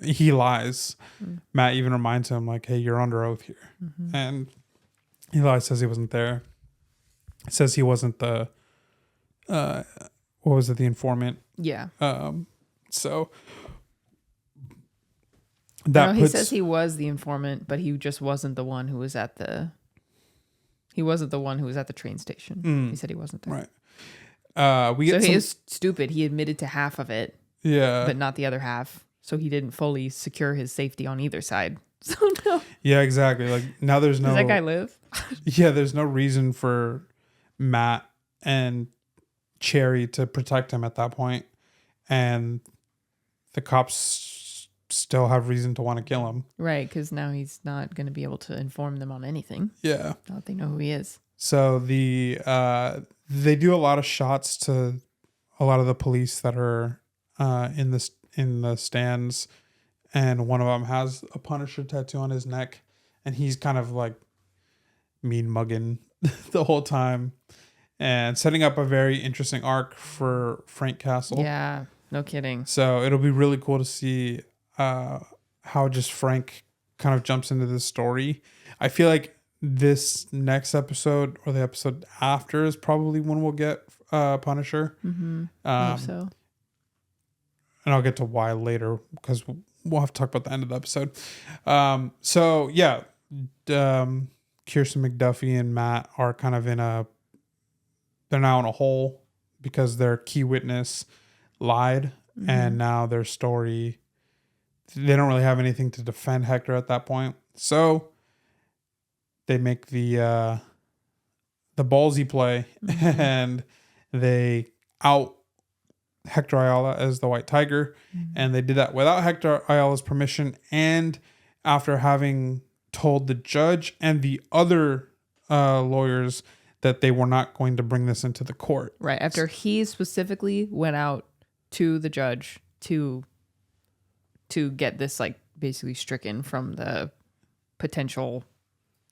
he lies. Matt even reminds him like, hey, you're under oath here. And he lies, says he wasn't there. Says he wasn't the what was it, the informant? Yeah. So he says he was the informant, but he just wasn't the one who was at the train station. He said he wasn't there. Right. He is stupid. He admitted to half of it. Yeah. But not the other half. So he didn't fully secure his safety on either side. So no. Yeah, exactly. Like now there's no. Does that guy live? Yeah, there's no reason for Matt and Cherry to protect him at that point, and the cops still have reason to want to kill him. Right, because now he's not going to be able to inform them on anything. Yeah. Now that they know who he is. So they do a lot of shots to a lot of the police that are in the stands, and one of them has a Punisher tattoo on his neck, and he's kind of like mean mugging the whole time and setting up a very interesting arc for Frank Castle. Yeah, no kidding. So it'll be really cool to see how just Frank kind of jumps into this story. I feel like this next episode or the episode after is probably when we'll get Punisher. I hope so. And I'll get to why later because we'll have to talk about the end of the episode. So yeah, Kirsten McDuffie and Matt are kind of they're now in a hole because their key witness lied, and now their story, they don't really have anything to defend Hector at that point. So they make the ballsy play and they out Hector Ayala as the White Tiger, and they did that without Hector Ayala's permission and after having told the judge and the other lawyers that they were not going to bring this into the court. Right, after he specifically went out to the judge to get this like basically stricken from the potential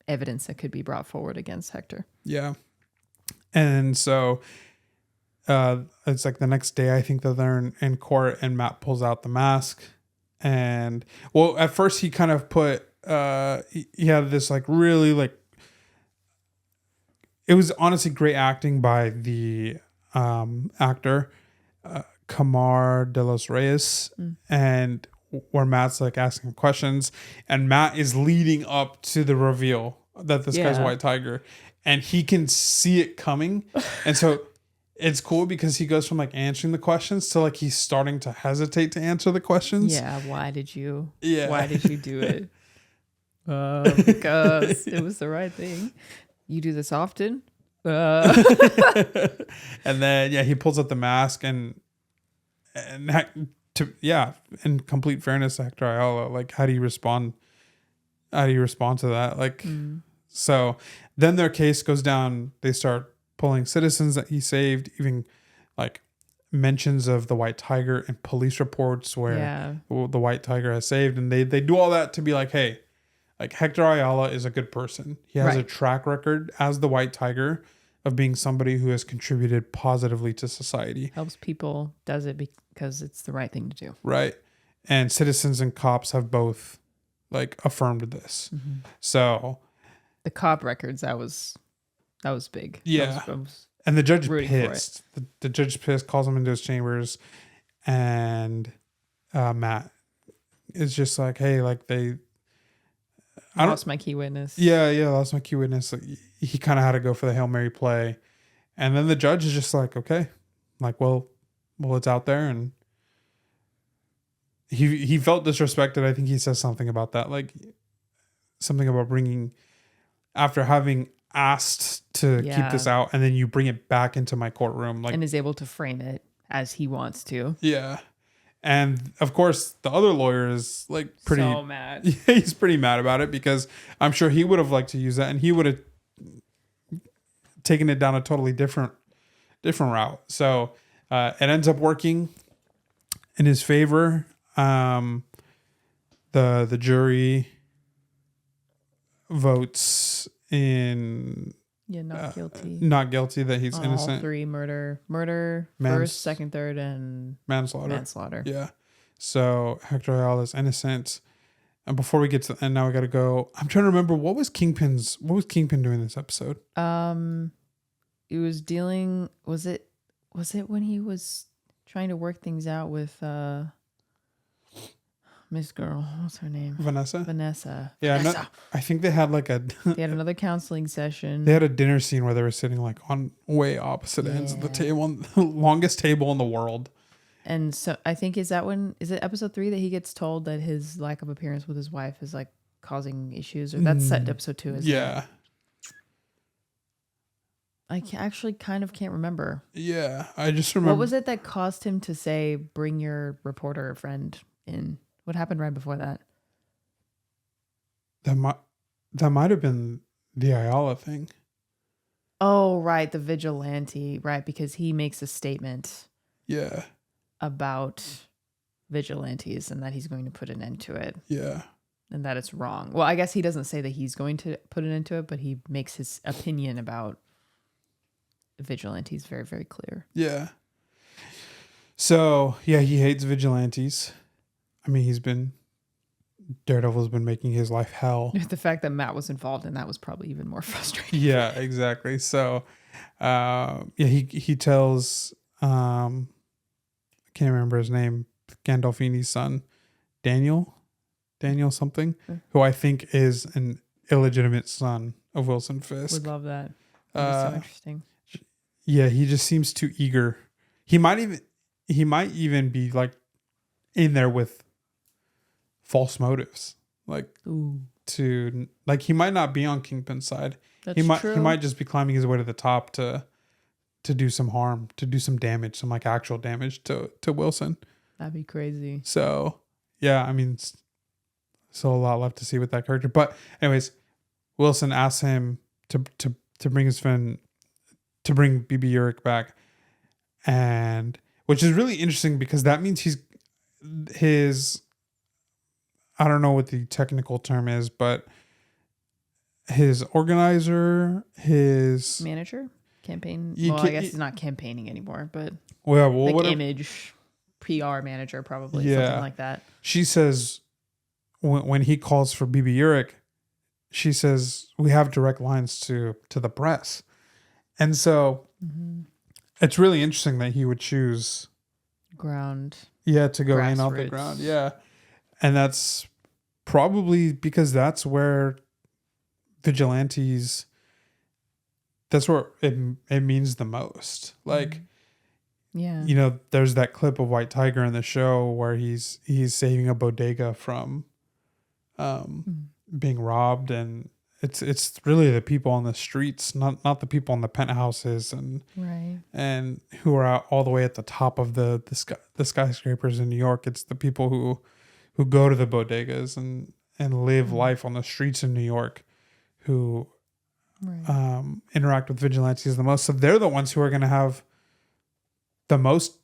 evidence that could be brought forward against Hector. Yeah. And so it's like the next day, I think that they're in court, and Matt pulls out the mask. And well, at first he kind of put he had this like really like, it was honestly great acting by the actor Camar de los Reyes, and where Matt's like asking questions, and Matt is leading up to the reveal that this guy's White Tiger, and he can see it coming, and so it's cool because he goes from like answering the questions to like he's starting to hesitate to answer the questions. Yeah, why did you do it? Because it was the right thing. You do this often? And then he pulls up the mask and in complete fairness to Hector Ayala, like how do you respond to that? Like so then their case goes down, they start pulling citizens that he saved, even like mentions of the White Tiger and police reports where the White Tiger has saved, and they do all that to be like, hey, like Hector Ayala is a good person. He has a track record as the White Tiger of being somebody who has contributed positively to society. Helps people, does it because it's the right thing to do. Right. And citizens and cops have both like affirmed this. So the cop records, that was big. Yeah. I was and the judge pissed. The judge pissed, calls him into his chambers, and Matt is just like, hey, like I lost my key witness. Yeah, lost my key witness. Like, he kind of had to go for the Hail Mary play. And then the judge is just like, okay, like, well, it's out there, and he felt disrespected. I think he says something about that, like something about bringing, after having asked to keep this out, and then you bring it back into my courtroom, like, and is able to frame it as he wants to. Yeah. And of course, the other lawyer is like pretty so mad. He's pretty mad about it, because I'm sure he would have liked to use that, and he would have taken it down a totally different route. So it ends up working in his favor. The jury votes in not guilty. Not guilty, that he's on innocent. All three murder, first, second, third, and manslaughter. Yeah. So Hector Ayala is innocent. And before we get to the end, now we got to go. I'm trying to remember, what was Kingpin doing this episode? He was dealing. Was it when he was trying to work things out with Miss Girl? What's her name? Vanessa. Yeah, Vanessa. No, I think they had like they had another counseling session. They had a dinner scene where they were sitting like on way opposite ends of the table, the longest table in the world. And so I think is it episode 3 that he gets told that his lack of appearance with his wife is like causing issues, or that's set episode 2, isn't it? I actually kind of can't remember. Yeah, I just remember. What was it that caused him to say, "Bring your reporter friend in"? What happened right before that? That might have been the Ayala thing. Oh, right, the vigilante, right? Because he makes a statement. Yeah. About vigilantes and that he's going to put an end to it. Yeah. And that it's wrong. Well, I guess he doesn't say that he's going to put an end to it, but he makes his opinion about vigilantes very, very clear. Yeah. So, yeah, he hates vigilantes. I mean, Daredevil's been making his life hell. The fact that Matt was involved in that was probably even more frustrating. Yeah, exactly. So, he tells, I can't remember his name, Gandolfini's son, Daniel something, who I think is an illegitimate son of Wilson Fisk. Would love that. That'd be so interesting. Yeah, he just seems too eager. He might even be like in there with false motives, like to like he might not be on Kingpin's side. That's he true. might just be climbing his way to the top to do some harm, to do some damage, some like actual damage to Wilson. That'd be crazy. So yeah, I mean, still a lot left to see with that character. But anyways, Wilson asks him to bring his friend, to bring BB Urich back, and which is really interesting because that means his I don't know what the technical term is, but his organizer, his manager, campaign. Well, I guess he's not campaigning anymore, but like whatever. Image, PR manager, probably something like that. She says when he calls for BB Urich, she says we have direct lines to the press, and so it's really interesting that he would choose ground. Yeah, to go in off the ground. Yeah, and that's probably because that's where vigilantes. That's where it means the most. Like, yeah, you know, there's that clip of White Tiger in the show where he's saving a bodega from being robbed, and it's really the people on the streets, not the people in the penthouses and who are out all the way at the top of the skyscrapers in New York. It's the people who go to the bodegas and live life on the streets in New York who interact with vigilantes the most. So they're the ones who are going to have the most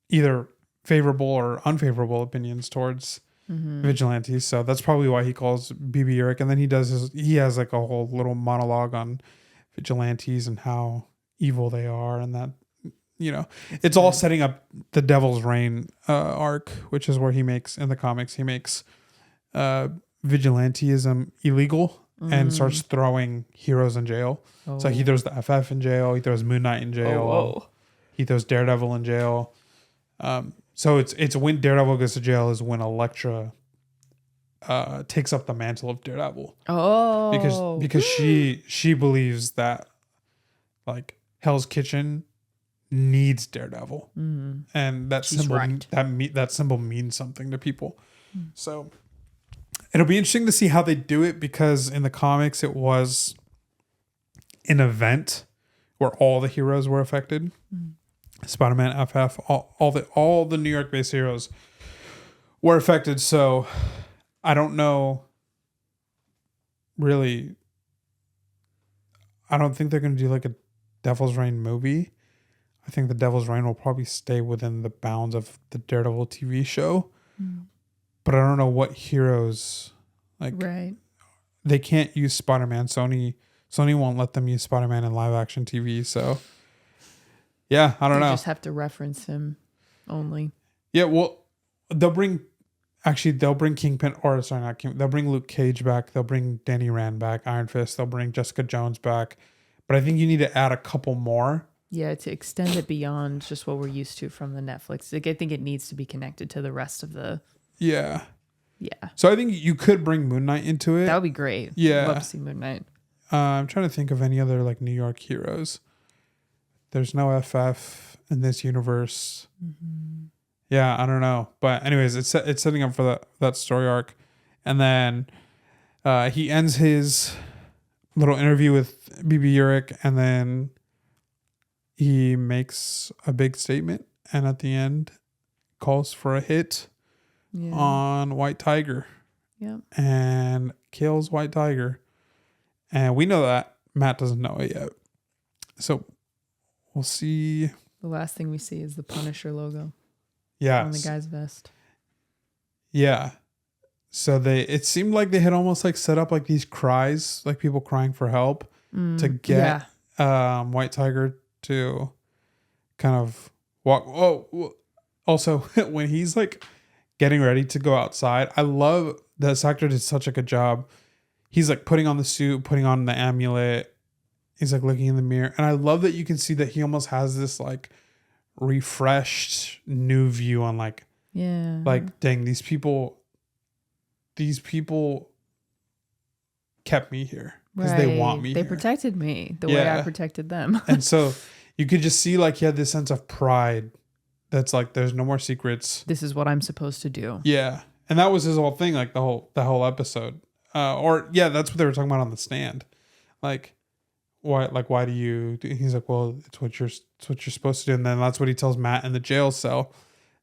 either favorable or unfavorable opinions towards vigilantes. So that's probably why he calls BB Urich. And then he has like a whole little monologue on vigilantes and how evil they are, and that, you know, it's all setting up the Devil's Reign arc, which is where he makes, in the comics, he makes vigilantism illegal and starts throwing heroes in jail. So he throws the FF in jail, he throws Moon Knight in jail, he throws Daredevil in jail. So it's when Daredevil goes to jail is when Elektra takes up the mantle of Daredevil. Because she believes that like Hell's Kitchen needs Daredevil, and that She's symbol right. that symbol means something to people. So it'll be interesting to see how they do it, because in the comics it was an event where all the heroes were affected. Spider-Man, FF, all the New York-based heroes were affected. So I don't know. Really, I don't think they're going to do like a Devil's Reign movie. I think the Devil's Reign will probably stay within the bounds of the Daredevil TV show. But I don't know what heroes, like, Right. they can't use Spider-Man. Sony won't let them use Spider-Man in live action TV. So yeah, I don't They know. just have to reference him only. Yeah, well, they'll bring Kingpin, or sorry, not King. They'll bring Luke Cage back. They'll bring Danny Rand back, Iron Fist. They'll bring Jessica Jones back. But I think you need to add a couple more. Yeah, to extend it beyond just what we're used to from the Netflix. Like, I think it needs to be connected to the rest of the. Yeah. Yeah. So I think you could bring Moon Knight into it. That would be great. Yeah. Love to see Moon Knight. I'm trying to think of any other like New York heroes. There's no FF in this universe. Yeah, I don't know. But anyways, it's setting up for that story arc. And then he ends his little interview with BB Urich, and then he makes a big statement, and at the end calls for a hit on White Tiger. Yeah. And kills White Tiger. And we know that. Matt doesn't know it yet. So we'll see. The last thing we see is the Punisher logo Yeah. on the guy's vest. Yeah. So it seemed like they had almost like set up like these cries, like people crying for help to get White Tiger to kind of walk. Oh, also when he's like getting ready to go outside, I love this actor did such a good job. He's like putting on the suit, putting on the amulet. He's like looking in the mirror. And I love that you can see that he almost has this like refreshed new view on like, dang, these people kept me here because they want me They here. protected me the way I protected them. And so you could just see like he had this sense of pride that's like, there's no more secrets. This is what I'm supposed to do. Yeah. And that was his whole thing, like the whole episode. That's what they were talking about on the stand. Like, why do you do? He's like, well, it's what you're supposed to do. And then that's what he tells Matt in the jail cell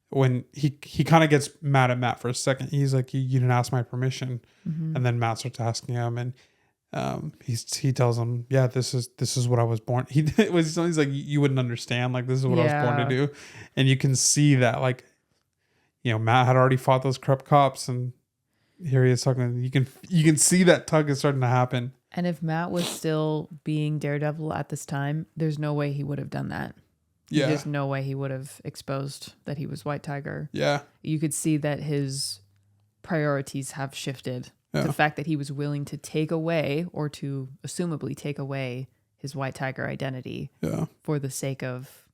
when he kind of gets mad at Matt for a second. He's like, you didn't ask my permission. And then Matt starts asking him, and he tells him, yeah, this is what I was born. He's like, you wouldn't understand. Like, this is what I was born to do. And you can see that, like, you know, Matt had already fought those corrupt cops, and here he is talking. You can see that tug is starting to happen. And if Matt was still being Daredevil at this time, there's no way he would have done that. Yeah. There's no way he would have exposed that he was White Tiger. Yeah. You could see that his priorities have shifted. Yeah. The fact that he was willing to take away, or to assumably take away, his White Tiger identity for the sake of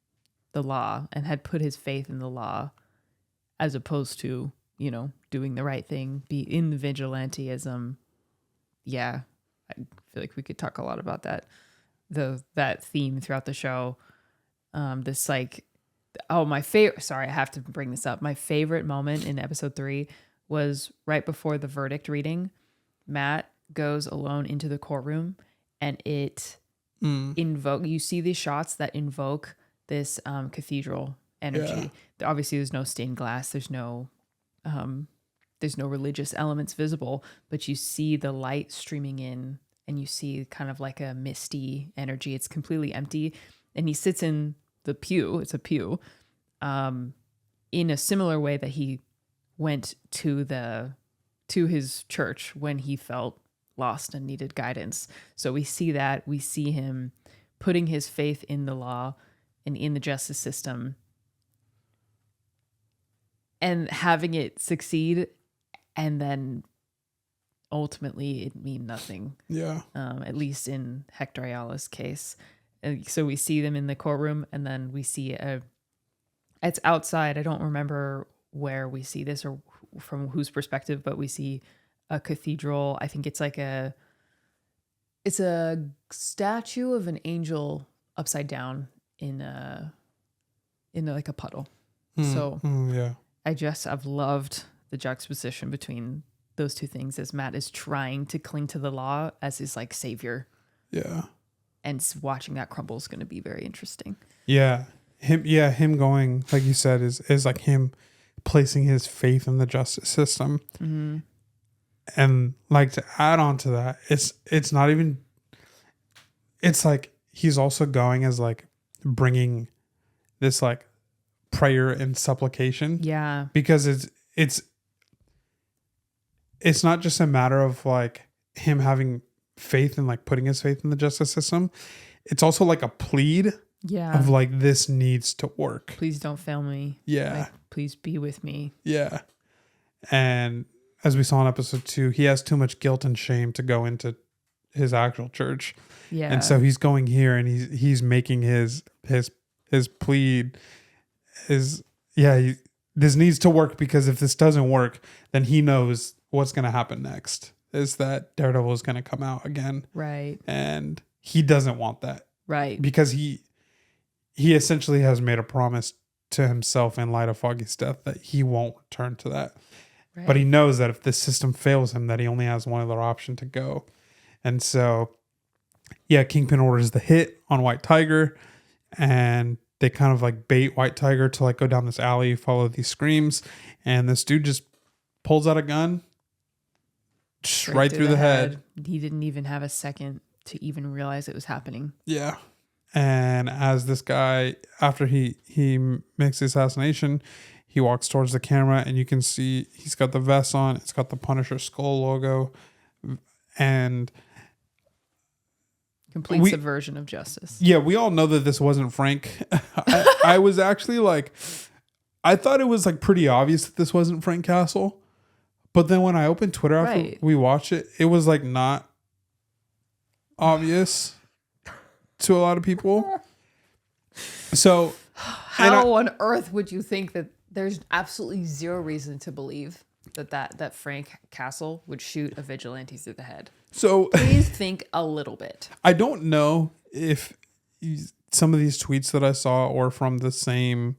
the law, and had put his faith in the law as opposed to, you know, doing the right thing, be in the vigilanteism. Yeah. I feel like we could talk a lot about that. That theme throughout the show. This like, my favorite, sorry, I have to bring this up. My favorite moment in episode 3 was right before the verdict reading. Matt goes alone into the courtroom, and it you see these shots that invoke this cathedral energy. Obviously there's no stained glass. There's no religious elements visible, but you see the light streaming in, and you see kind of like a misty energy. It's completely empty. And he sits in the pew. It's a pew. In a similar way that he went to his church when he felt lost and needed guidance. So we see that. We see him putting his faith in the law and in the justice system, and having it succeed, and then ultimately it mean nothing. Yeah. At least in Hector Ayala's case. And so we see them in the courtroom, and then we see it's outside. I don't remember where we see this or from whose perspective, but we see a cathedral. I think it's like it's a statue of an angel upside down in a in like a puddle. So yeah. I've loved the juxtaposition between those two things as Matt is trying to cling to the law as his like savior. Yeah. And watching that crumble is going to be very interesting. Yeah. Him going, like you said, is like him placing his faith in the justice system. Mm-hmm. And like to add on to that, it's not even, it's like he's also going as like bringing this like prayer and supplication. Yeah. Because it's not just a matter of like him having faith and like putting his faith in the justice system. It's also like a plead of like, this needs to work. Please don't fail me. Yeah. Like, please be with me. Yeah. And as we saw in episode 2, he has too much guilt and shame to go into his actual church. Yeah. And so he's going here and he's making his plead is, this needs to work, because if this doesn't work, then he knows what's going to happen next is that Daredevil is going to come out again. Right. And he doesn't want that. Right. Because he essentially has made a promise to himself in light of Foggy's death that he won't return to that. Right. But he knows that if this system fails him, that he only has one other option to go. And so, Kingpin orders the hit on White Tiger, and they kind of like bait White Tiger to like go down this alley, follow these screams, and this dude just pulls out a gun right through the head. He didn't even have a second to even realize it was happening. Yeah. And as this guy, after he makes the assassination, he walks towards the camera, and you can see he's got the vest on. It's got the Punisher skull logo, and complete subversion of justice. Yeah, we all know that this wasn't Frank. I was actually like, I thought it was like pretty obvious that this wasn't Frank Castle. But then when I opened Twitter after we watched it, it was like not obvious to a lot of people. So how on earth would you think that there's absolutely zero reason to believe that Frank Castle would shoot a vigilante through the head? So please think a little bit. I don't know if some of these tweets that I saw or from the same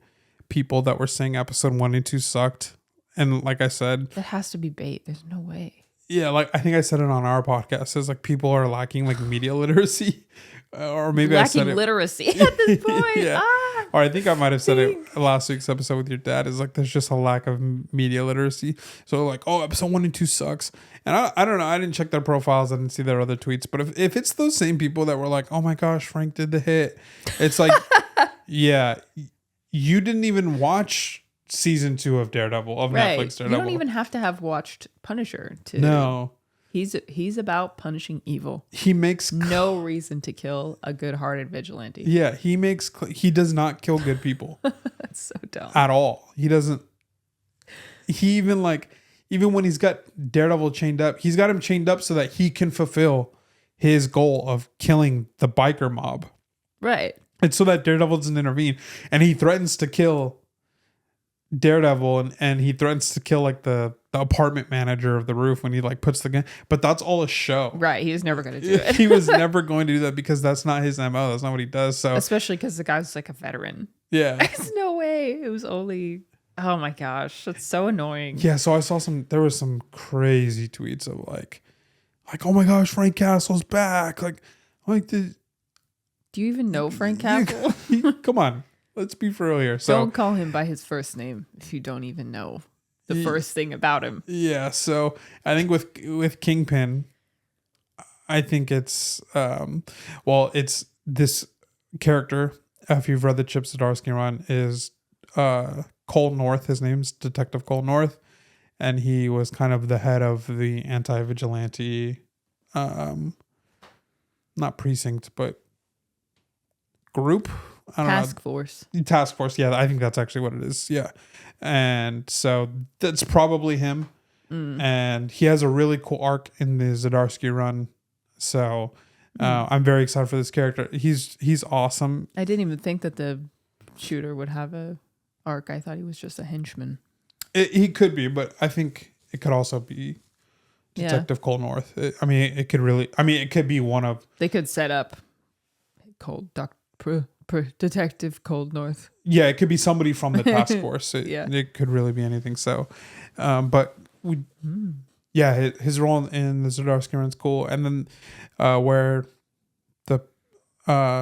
people that were saying episode 1 and 2 sucked. And like I said, that has to be bait. There's no way. Yeah, like I think I said it on our podcast. It's like people are lacking like media literacy, or maybe I said it. Literacy at this point. Yeah. Or I think I might have said it last week's episode with your dad. Is like there's just a lack of media literacy. So like, oh, episode 1 and 2 sucks. And I don't know. I didn't check their profiles. I didn't see their other tweets. But if it's those same people that were like, oh my gosh, Frank did the hit. It's like, yeah, you didn't even watch season 2 of Daredevil, of Netflix Daredevil. You don't even have to have watched Punisher to. No. He's about punishing evil. He makes no reason to kill a good-hearted vigilante. Yeah, he does not kill good people. That's so dumb. At all. He doesn't. He even when he's got Daredevil chained up, he's got him chained up so that he can fulfill his goal of killing the biker mob. Right. It's so that Daredevil doesn't intervene, and he threatens to kill Daredevil, and he threatens to kill like the apartment manager of the roof when he like puts the gun, but that's all a show. Right. He was never going to do it. He was never going to do that because that's not his MO. That's not what he does. So especially because the guy's like a veteran. Yeah. There's no way. It was only, oh my gosh. That's so annoying. Yeah. So I saw there was some crazy tweets of like, oh my gosh, Frank Castle's back. Do you even know Frank Castle? Come on. Let's be for real here. So don't call him by his first name if you don't even know the first thing about him. Yeah. So I think with Kingpin, I think it's it's this character. If you've read the Chip Zdarsky run, is Cole North. His name's Detective Cole North, and he was kind of the head of the anti-vigilante, not precinct, but group. Task force. Yeah, I think that's actually what it is. Yeah. And so that's probably him. And he has a really cool arc in the Zdarsky run. So I'm very excited for this character. He's awesome. I didn't even think that the shooter would have a arc. I thought he was just a henchman. He could be, but I think it could also be Detective Cole North. It could be one of... They could set up Cole Detective Cold North. Yeah, it could be somebody from the task force. Yeah. It could really be anything. So, but yeah, his role in the Zdarsky run's cool. And then where the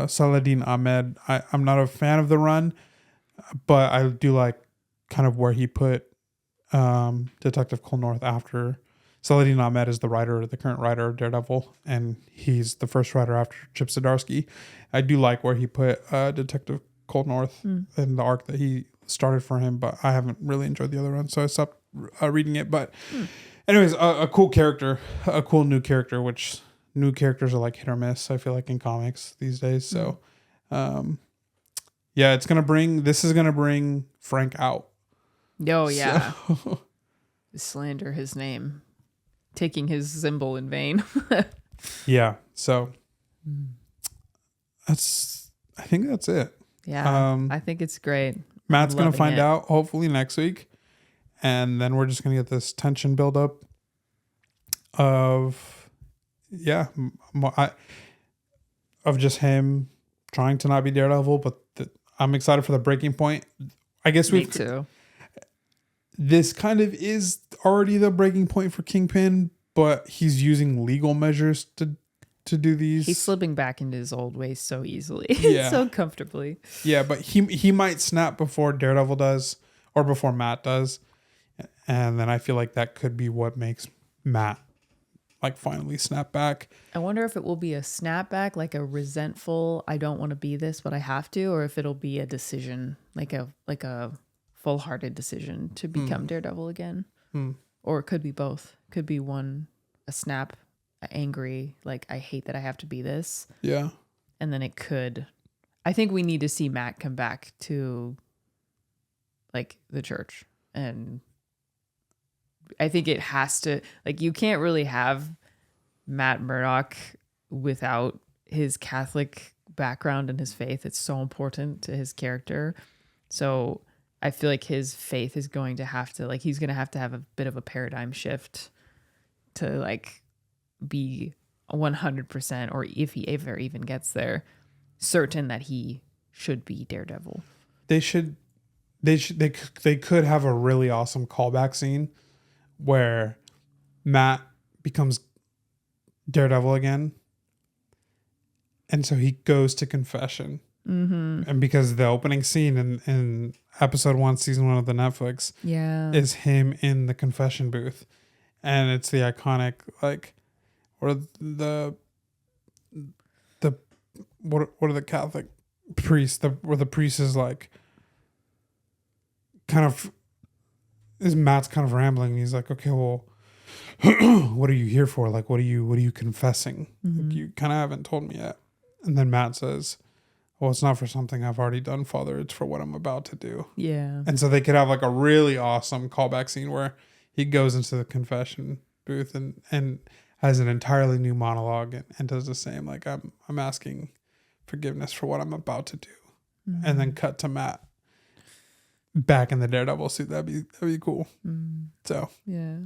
Saladin Ahmed, I'm not a fan of the run, but I do like kind of where he put Detective Cold North after. Saladin Ahmed is the current writer of Daredevil, and he's the first writer after Chip Zdarsky. I do like where he put Detective Cold North in the arc that he started for him, but I haven't really enjoyed the other run, so I stopped reading it. But anyways, a cool character, a cool new character, which new characters are like hit or miss, I feel like, in comics these days. So yeah, this is gonna bring Frank out. Oh yeah. So. Slander his name. Taking his symbol in vain. Yeah, so I think that's it. Yeah, I think it's great. Matt's gonna find out hopefully next week, and then we're just gonna get this tension build up of of just him trying to not be Daredevil, but I'm excited for the breaking point. I guess Me too. This kind of is already the breaking point for Kingpin, but he's using legal measures to do these. He's slipping back into his old ways so easily. Yeah. So comfortably. Yeah, but he might snap before Daredevil does or before Matt does. And then I feel like that could be what makes Matt like finally snap back. I wonder if it will be a snapback, like a resentful, I don't want to be this, but I have to, or if it'll be a decision, like a full-hearted decision to become Daredevil again. Or it could be both. Could be one, a snap, angry, like I hate that I have to be this. Yeah. And then I think we need to see Matt come back to like the church. And I think it has to, like, you can't really have Matt Murdock without his Catholic background and his faith. It's so important to his character. So I feel like his faith is going to have to, like, he's going to have a bit of a paradigm shift to, like, be 100%, or if he ever even gets there, certain that he should be Daredevil. They could have a really awesome callback scene where Matt becomes Daredevil again. And so he goes to confession. Mm-hmm. And because the opening scene in episode 1, season 1 of the Netflix is him in the confession booth. And it's the iconic, like, what are the Catholic priests, where the priest is like, kind of, is Matt's kind of rambling. He's like, okay, well, what are you here for? Like, what are you confessing? Mm-hmm. Like, you kind of haven't told me yet. And then Matt says, well, it's not for something I've already done, Father. It's for what I'm about to do. Yeah. And so they could have like a really awesome callback scene where he goes into the confession booth and has an entirely new monologue and does the same. Like, I'm asking forgiveness for what I'm about to do. Mm-hmm. And then cut to Matt back in the Daredevil suit. That'd be cool. Mm. So yeah.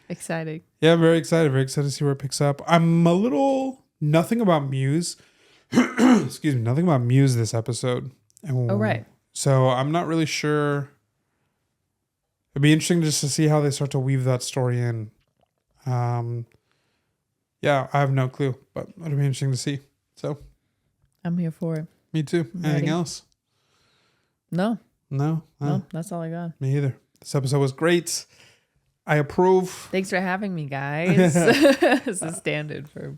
Exciting. Yeah, very excited. Very excited to see where it picks up. I'm a little nothing about Muse. Excuse me, nothing about Muse this episode. Right. So I'm not really sure. It'd be interesting just to see how they start to weave that story in. Yeah, I have no clue, but it'll be interesting to see. So I'm here for it. Me too. Anything else? No, that's all I got. Me either. This episode was great. I approve. Thanks for having me, guys. This is standard for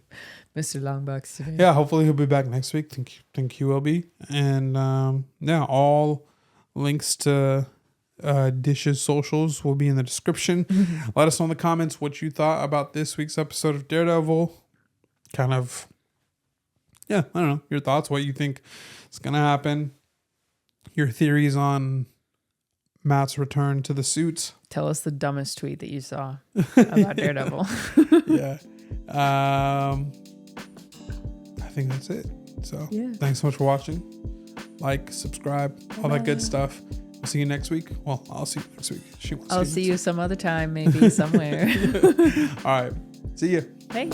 Mr. Longbox today. Yeah, hopefully he'll be back next week. Think he will be. And all links to Dish's socials will be in the description. Let us know in the comments what you thought about this week's episode of Daredevil. Kind of, I don't know, your thoughts, what you think is going to happen. Your theories on Matt's return to the suits. Tell us the dumbest tweet that you saw about Daredevil. Yeah. I think that's it. So thanks so much for watching. Like, subscribe, all that good stuff. I'll see you next week. Well, I'll see you next week. I'll see you some other time, maybe somewhere. All right. See you. Hey.